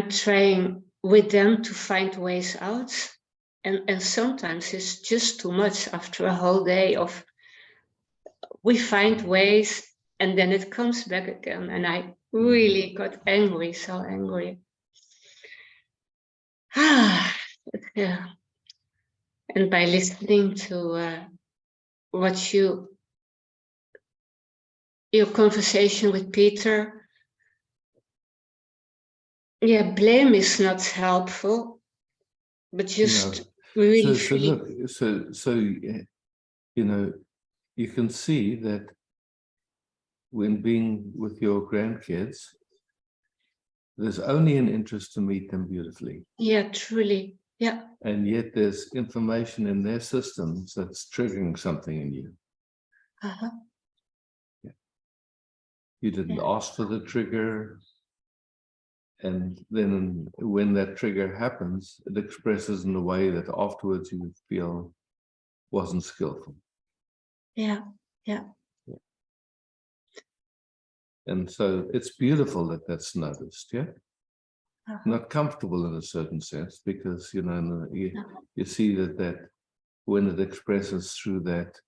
trying with them to find ways out. And sometimes it's just too much after a whole day of we find ways and then it comes back again. And I really got angry, so angry. Yeah. And by listening to what your conversation with Peter, yeah, blame is not helpful, but just really So look, so you know, you can see that when being with your grandkids, there's only an interest to meet them beautifully. Yeah, truly. Yeah. And yet there's information in their systems that's triggering something in you. Uh-huh. Yeah. You didn't ask for the trigger. And then when that trigger happens, it expresses in a way that afterwards you feel wasn't skillful. Yeah. And so it's beautiful that that's noticed, yeah? Not comfortable in a certain sense, because, you know, you see that when it expresses through that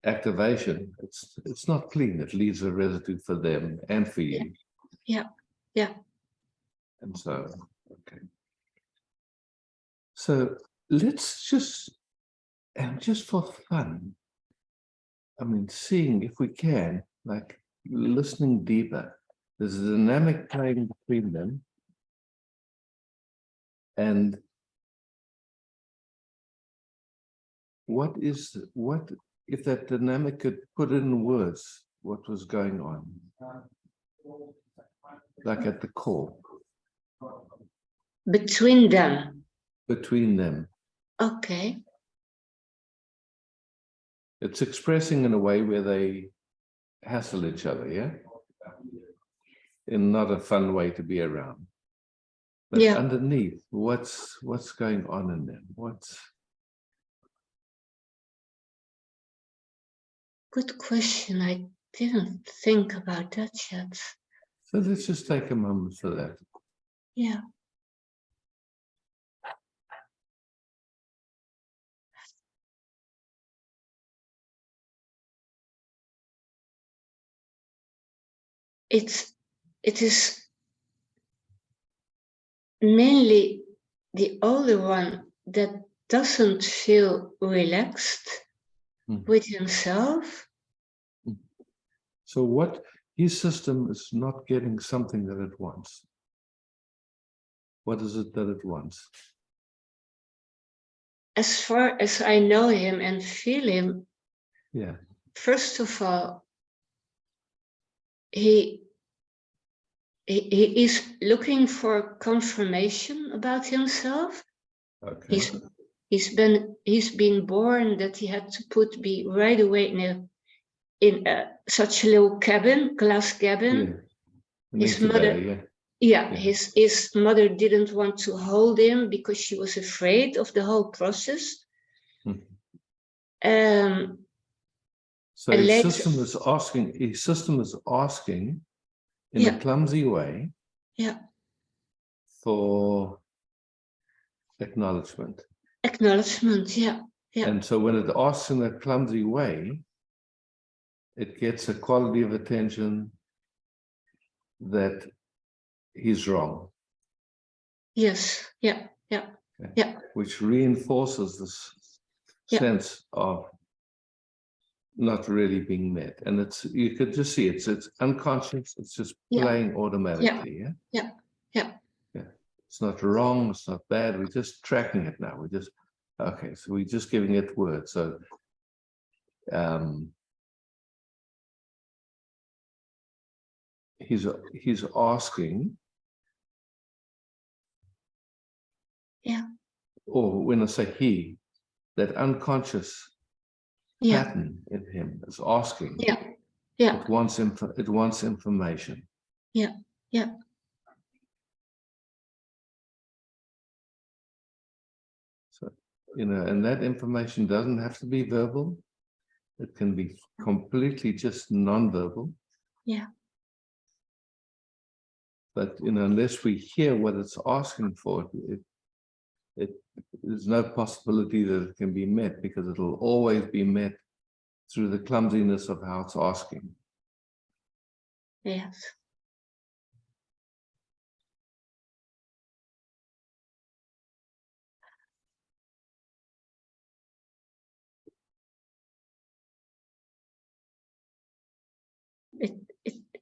activation, it's not clean. It leaves a residue for them and for you. Yeah. And so, okay. So let's just for fun, I mean, seeing if we can, like, listening deeper. There's a dynamic playing between them. And what if that dynamic could put in words what was going on? Like at the core. Between them. Between them. Okay. It's expressing in a way where they hassle each other, yeah? In not a fun way to be around. But Yeah. underneath, what's going on in them? Good question. I didn't think about that yet. So let's just take a moment for that. Yeah. It is mainly the older one that doesn't feel relaxed with himself. So what his system is not getting something that it wants. What is it that it wants? As far as I know him and feel him, Yeah. first of all, he is looking for confirmation about himself. Okay. He's been born that he had to be right away in such a little cabin, glass cabin. Yeah. His mother, yeah. his mother didn't want to hold him because she was afraid of the whole process. So his system is asking in a clumsy way for acknowledgement. Acknowledgement, yeah. And so when it asks in a clumsy way, it gets a quality of attention that he's wrong. Yes, yeah. Which reinforces this sense of not really being met. And you could just see it's unconscious, it's just playing automatically. Yeah. It's not wrong, it's not bad, we're just tracking it now. So we're just giving it words. So he's asking, or when I say he, that unconscious pattern in him is asking. It wants information. Yeah. So, and that information doesn't have to be verbal. It can be completely just non-verbal. Yeah. But unless we hear what it's asking for, there's no possibility that it can be met, because it'll always be met through the clumsiness of how it's asking. Yes.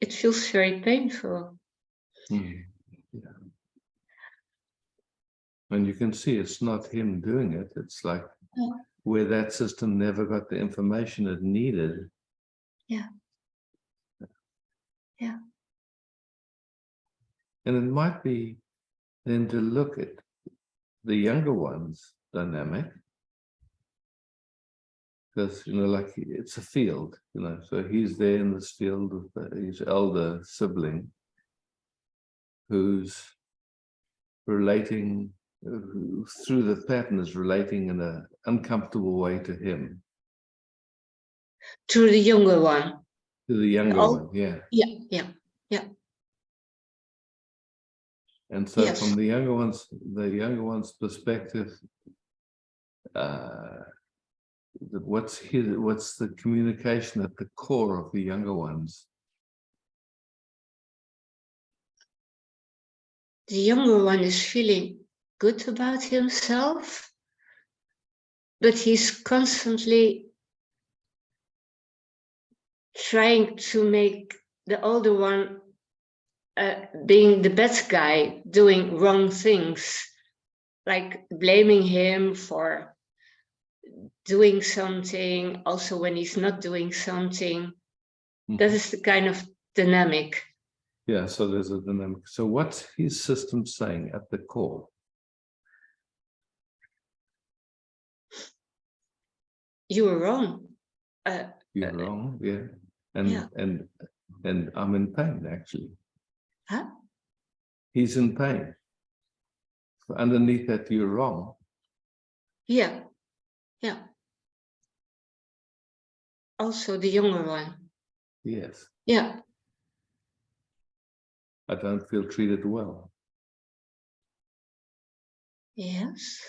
It feels very painful. Yeah. And you can see it's not him doing it. It's like where that system never got the information it needed. Yeah. And it might be then to look at the younger one's dynamic, because like it's a field, so he's there in this field with his elder sibling who's relating through the pattern, is relating in an uncomfortable way to him. To the younger one. To the younger one, yeah. Yeah. And so from the younger one's perspective, what's the communication at the core of the younger ones? The younger one is feeling good about himself, but he's constantly trying to make the older one being the bad guy, doing wrong things, like blaming him for doing something, also when he's not doing something. That is the kind of dynamic. Yeah, so there's a dynamic. So what's his system saying at the core? You were wrong. You're wrong, yeah. And Yeah. and I'm in pain, actually. Huh? He's in pain. So underneath that, you're wrong. Yeah, yeah. Also the younger one. Yes. Yeah, I don't feel treated well. yes.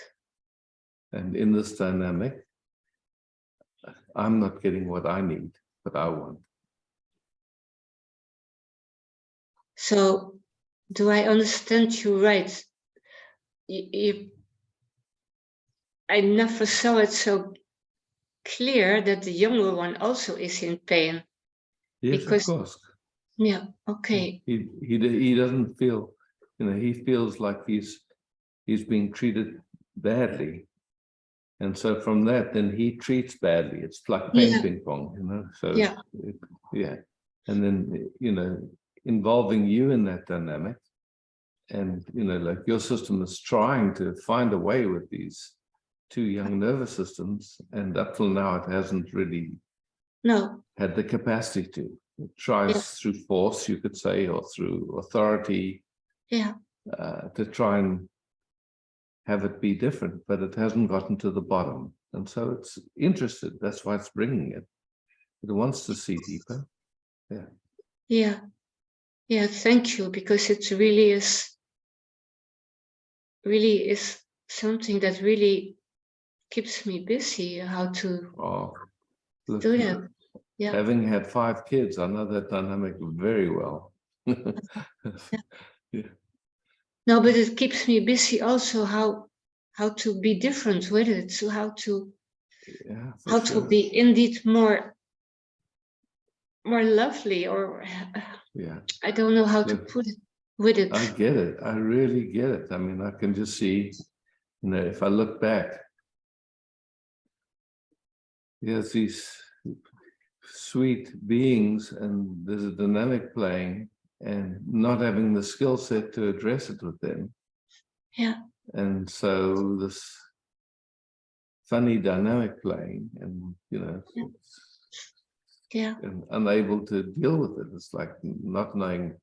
And in this dynamic, I'm not getting what I need, but I want. So do I understand you right? I never saw it so clear that the younger one also is in pain. Yes, Because, of course. yeah, okay. He doesn't feel, he feels like he's being treated badly. And so from that, then he treats badly. It's like Yeah. ping pong, So Yeah. yeah. And then, involving you in that dynamic. And, like your system is trying to find a way with these two young nervous systems. And up till now, it hasn't really had the capacity to. It tries through force, you could say, or through authority. Yeah. To try and have it be different, but it hasn't gotten to the bottom. And so it's interested. That's why it's bringing it. It wants to see deeper. Yeah. Yeah. Yeah, thank you, because it really is something that really keeps me busy, how to Look, do that. Yeah. having had 5 kids, I know that dynamic very well. Yeah. No, but it keeps me busy also how to be different with it. So how to be indeed more lovely, or I don't know how to put it with it. I get it. I really get it. I mean, I can just see, if I look back, there's these sweet beings and there's a dynamic playing and not having the skill set to address it with them. Yeah. And so this funny dynamic playing and, and unable to deal with it. It's like not knowing,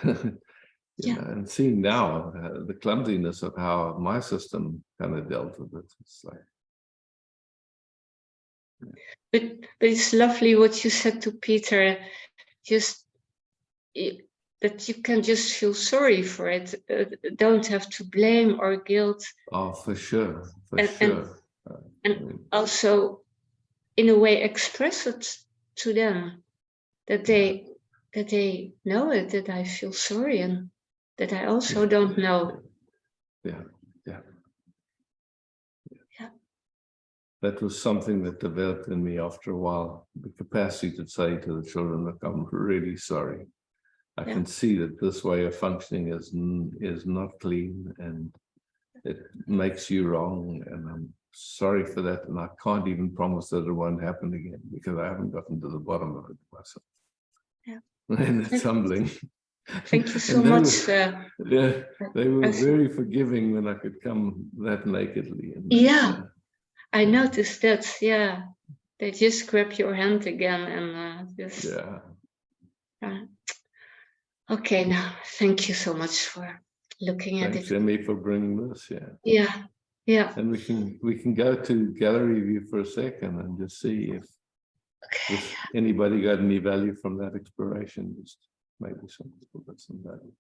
and seeing now the clumsiness of how my system kind of dealt with it. It's like, But it's lovely what you said to Peter, just that you can just feel sorry for it, don't have to blame or guilt. Oh, for sure, for sure. And also, in a way, express it to them, that they know it, that I feel sorry, and that I also don't know. Yeah. That was something that developed in me after a while, the capacity to say to the children, look, I'm really sorry. I can see that this way of functioning is not clean and it makes you wrong. And I'm sorry for that. And I can't even promise that it won't happen again because I haven't gotten to the bottom of it myself. Yeah. And it's humbling. Thank you so much. They were very forgiving when I could come that nakedly. And I noticed that, they just grab your hand again and just. Okay, now, thank you so much for looking at it. Thanks, Emmy, for bringing this, Yeah. And we can go to gallery view for a second and just see if anybody got any value from that exploration. Just maybe some people got some value.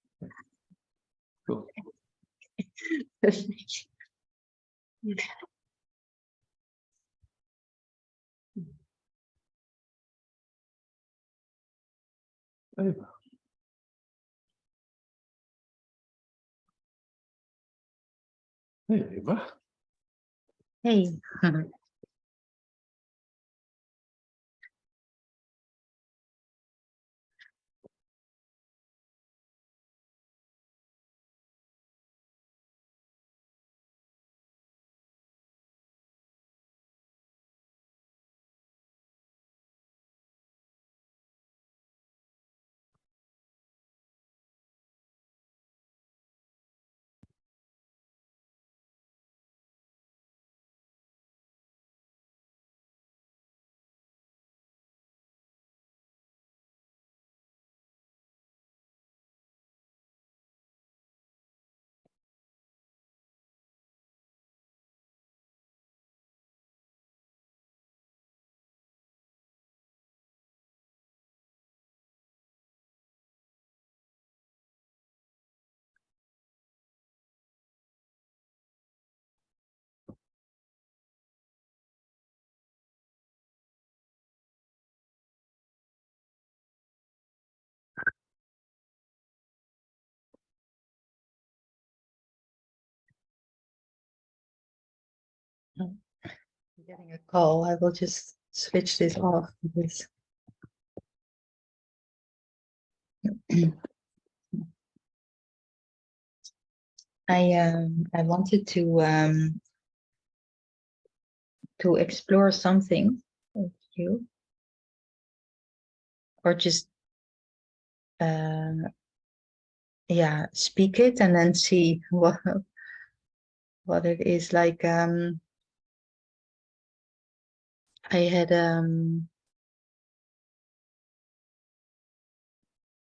Cool. Eva. Hey, Eva. Hey. getting a call. I will just switch this off because I wanted to explore something with you, or just yeah, speak it and then see what it is like. I had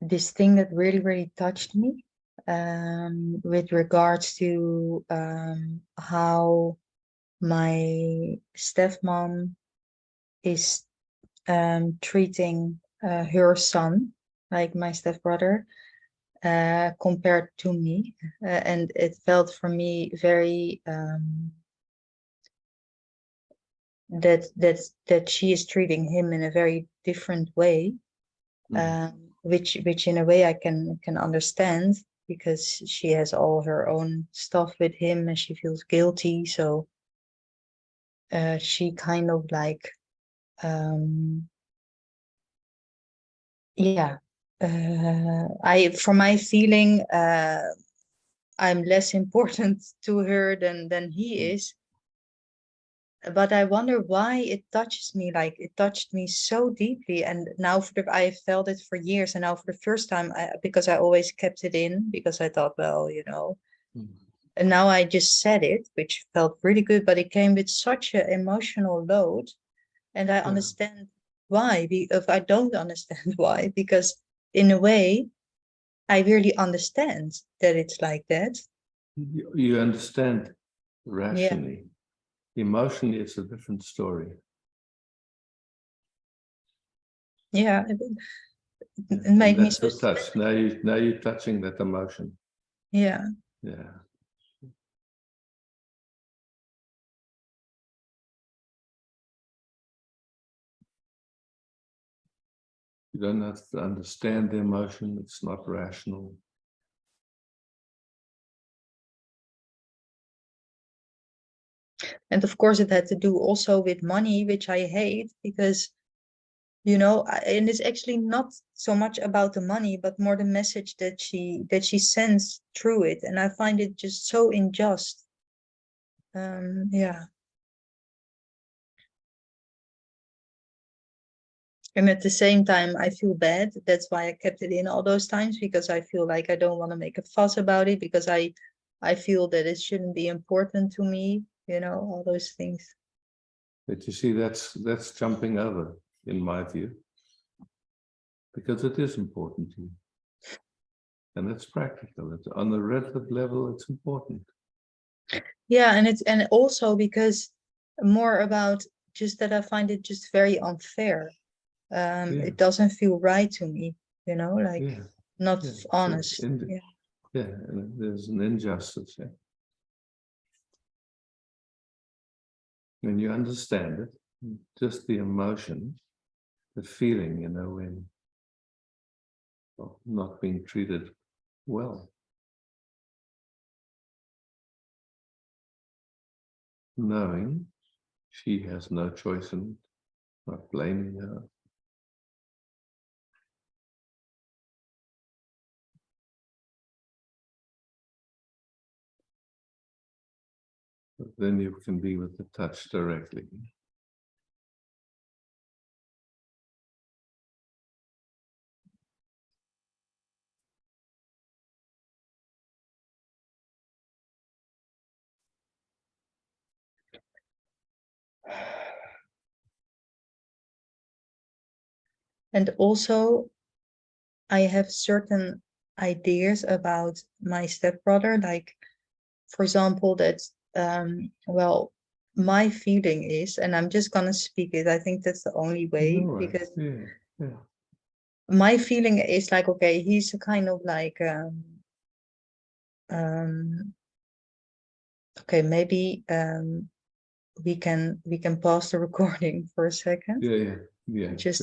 this thing that really touched me with regards to how my stepmom is treating her son, like my stepbrother, compared to me. And it felt for me very that she is treating him in a very different way, which in a way I can understand, because she has all her own stuff with him and she feels guilty. So she kind of like yeah, for my feeling, I'm less important to her than he is. But I wonder why it touches me, like it touched me so deeply. And now I felt it for years, and now for the first time, because I always kept it in, because I thought, well, and now I just said it, which felt really good, but it came with such an emotional load. And I understand why. If I don't understand why, because in a way, I really understand that it's like that. You understand rationally. Emotionally, it's a different story. Yeah, it And made me that's so the touch. Now you're touching that emotion. yeah. Yeah. You don't have to understand the emotion. It's not rational. And of course, it had to do also with money, which I hate, because and it's actually not so much about the money, but more the message that she sends through it, and I find it just so unjust. Yeah. And at the same time, I feel bad. That's why I kept it in all those times, because I feel like I don't want to make a fuss about it, because I feel that it shouldn't be important to me, all those things. But you see, that's jumping over, in my view, because it is important to you. And it's practical. It's on the relative level, it's important. Yeah, and also because more about just that I find it just very unfair. It doesn't feel right to me, not honest. And there's an injustice. Yeah. When you understand it, just the emotion, the feeling, when not being treated well. Knowing she has no choice in not blaming her. But then you can be with the touch directly. And also, I have certain ideas about my stepbrother, like, for example, that, well, my feeling is, and I'm just gonna speak it, I think that's the only way, Right. because Yeah. my feeling is like, okay, he's a kind of like, okay, maybe we can pause the recording for a second. Yeah. Just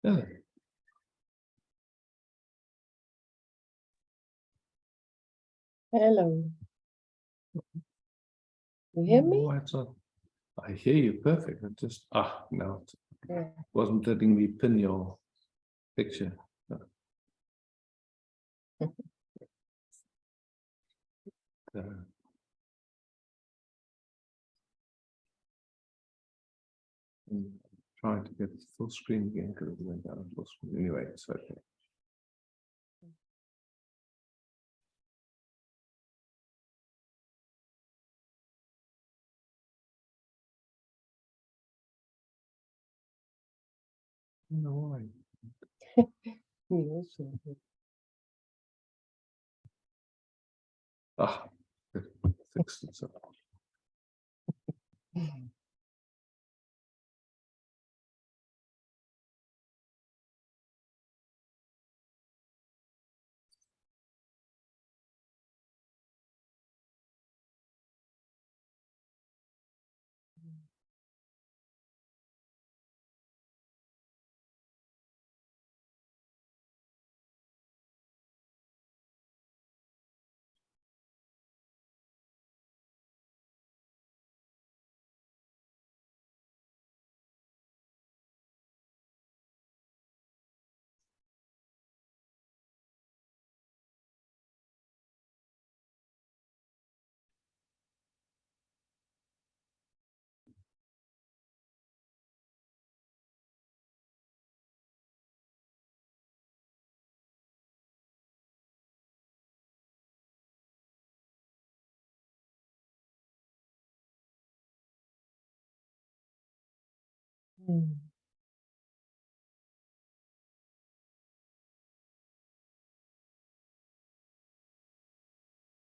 Yeah. Hello. You hear me? Oh, it's not. I hear you perfect. It just no, it Yeah. wasn't letting me pin your picture. No. I'm trying to get full screen again because it went down full screen. Anyway, it's okay. No, why? Me also. Fixed it. So.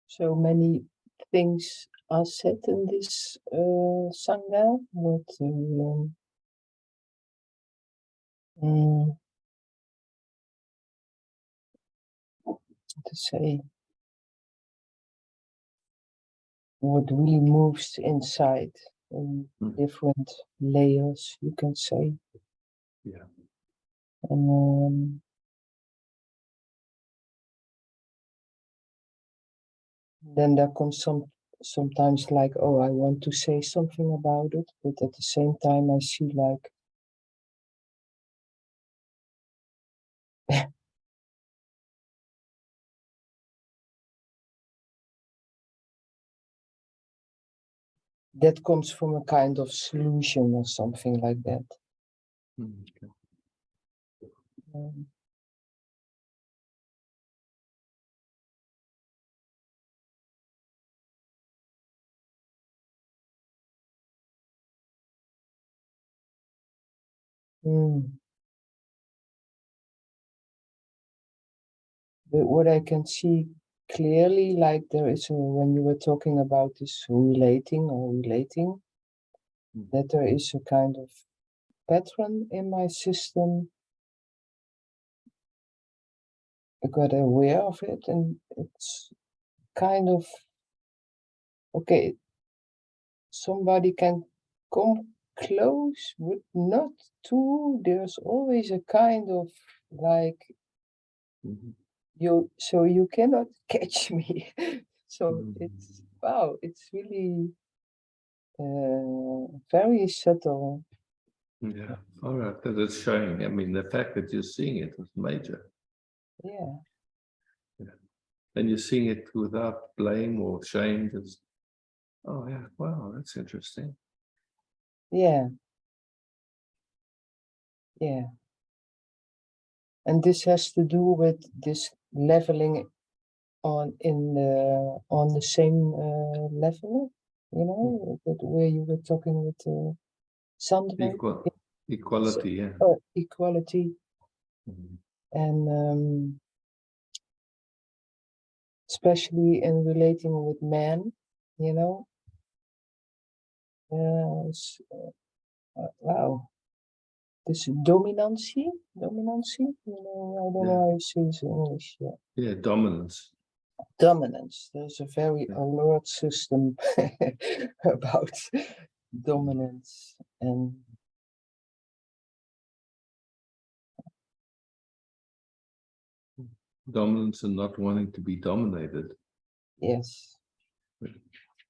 So many things are said in this Sangha, but to say what really moves inside in different layers, you can say. Yeah. And then there comes sometimes like, oh, I want to say something about it, but at the same time I see like that comes from a kind of solution or something like that. Okay. But what I can see clearly, like there is when you were talking about this relating, that there is a kind of pattern in my system. I got aware of it, and it's kind of okay. Somebody can come close, but not too. There's always a kind of like so you cannot catch me. So it's wow, it's really very subtle. Yeah. All right. That is showing. I mean, the fact that you're seeing it is major. Yeah. And you're seeing it without blame or shame. Just, oh yeah, wow, that's interesting. Yeah. Yeah. And this has to do with this leveling on the same level, you know, that where you were talking with Sandra. Equality, yeah. Equality. And especially in relating with men, you know. Wow. This dominancy, you know, I don't know how you say it in English. Yeah, dominance. Dominance. There's a very alert system about dominance, and dominance and not wanting to be dominated, Yes.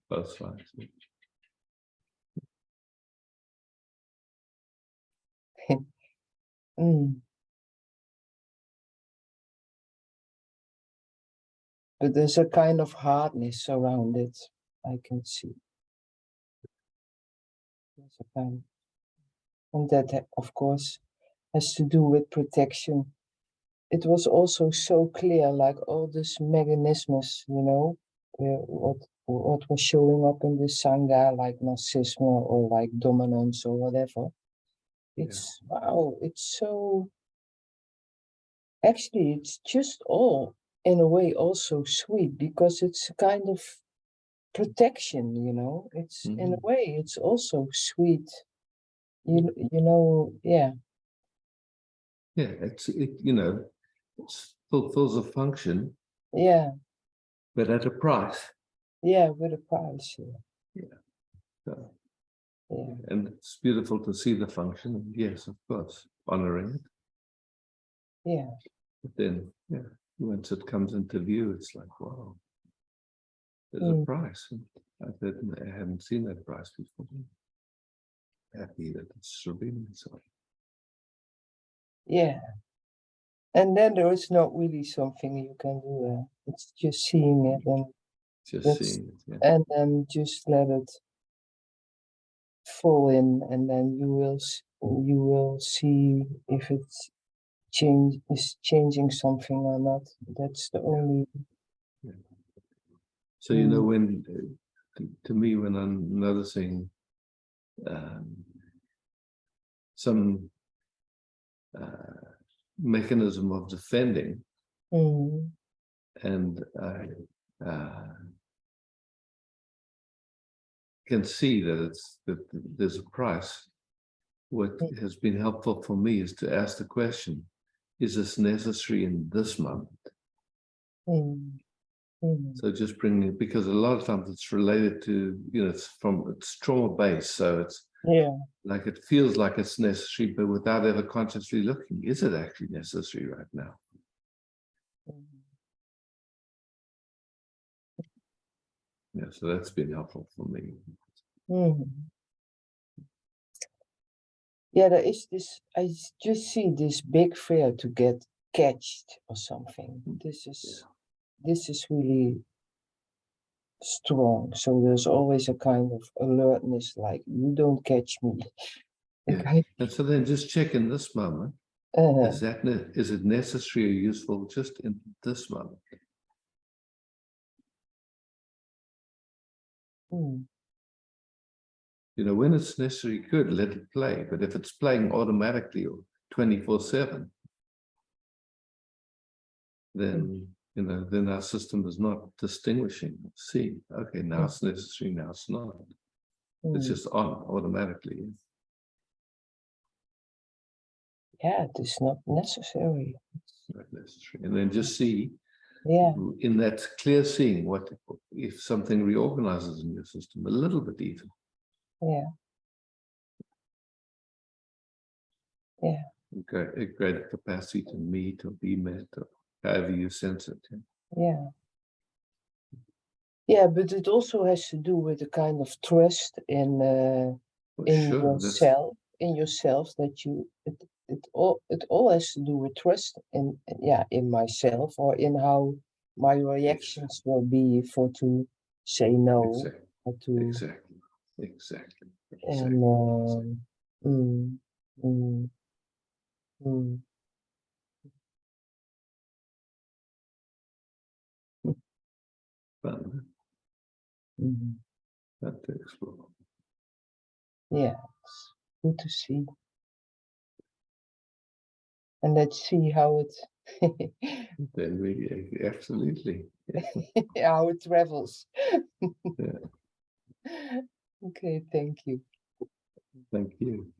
both sides. Mm. But there's a kind of hardness around it, I can see. There's a kind, and that, of course, has to do with protection. It was also so clear, like all these mechanisms, you know, what was showing up in the Sangha, like narcissism or like dominance or whatever. It's wow, it's so, actually, it's just all in a way also sweet because it's a kind of protection, you know. It's in a way, it's also sweet. You know, yeah. Yeah, you know, it fulfills a function, Yeah, but at a price. yeah, with a price. Yeah. So, Yeah. and it's beautiful to see the function, and yes, of course, honoring it. Yeah. But then, yeah, once it comes into view, it's like, wow, there's a price. And I haven't seen that price before. Happy that it's revealing itself. Yeah. And then there is not really something you can do. It's just seeing it and Just seeing it, yeah. and then just let it fall in, and then you will see if it's changing something or not. That's the only. Yeah. So you know, when to me, when I'm noticing some mechanism of defending, and I can see that there's a price. What has been helpful for me is to ask the question: is this necessary in this moment? So just bringing it, because a lot of times it's related to, you know, it's trauma based, so it's like it feels like it's necessary, but without ever consciously looking, is it actually necessary right now? Yeah, so that's been helpful for me. Yeah, there is this, I just see this big fear to get catched or something. This is really strong. So there's always a kind of alertness, like you don't catch me. Yeah. And so then just check in this moment. Is it necessary or useful just in this moment? You know, when it's necessary, good, let it play. But if it's playing automatically or 24/7, then, you know, then our system is not distinguishing. See, okay, now it's necessary, now it's not. It's just on automatically. Yeah, it is not necessary. Not necessary. And then just see, in that clear seeing, what if something reorganizes in your system a little bit even. A greater capacity to meet or be met, or however you sense it. Yeah, but it also has to do with a kind of trust in yourself, that you it all has to do with trust in myself, or in how my reactions will be to say no, or to Exactly. and Fun. Fun to explore. Yeah, it's good to see. And let's see how it Then we absolutely how it travels. Yeah. Okay, thank you. Thank you.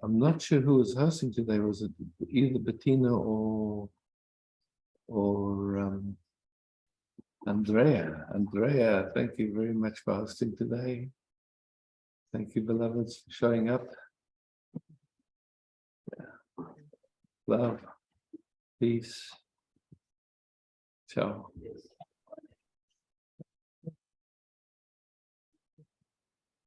I'm not sure who was hosting today. Was it either Bettina or Andrea? Andrea, thank you very much for hosting today. Thank you, beloveds, for showing up. love, peace. Ciao.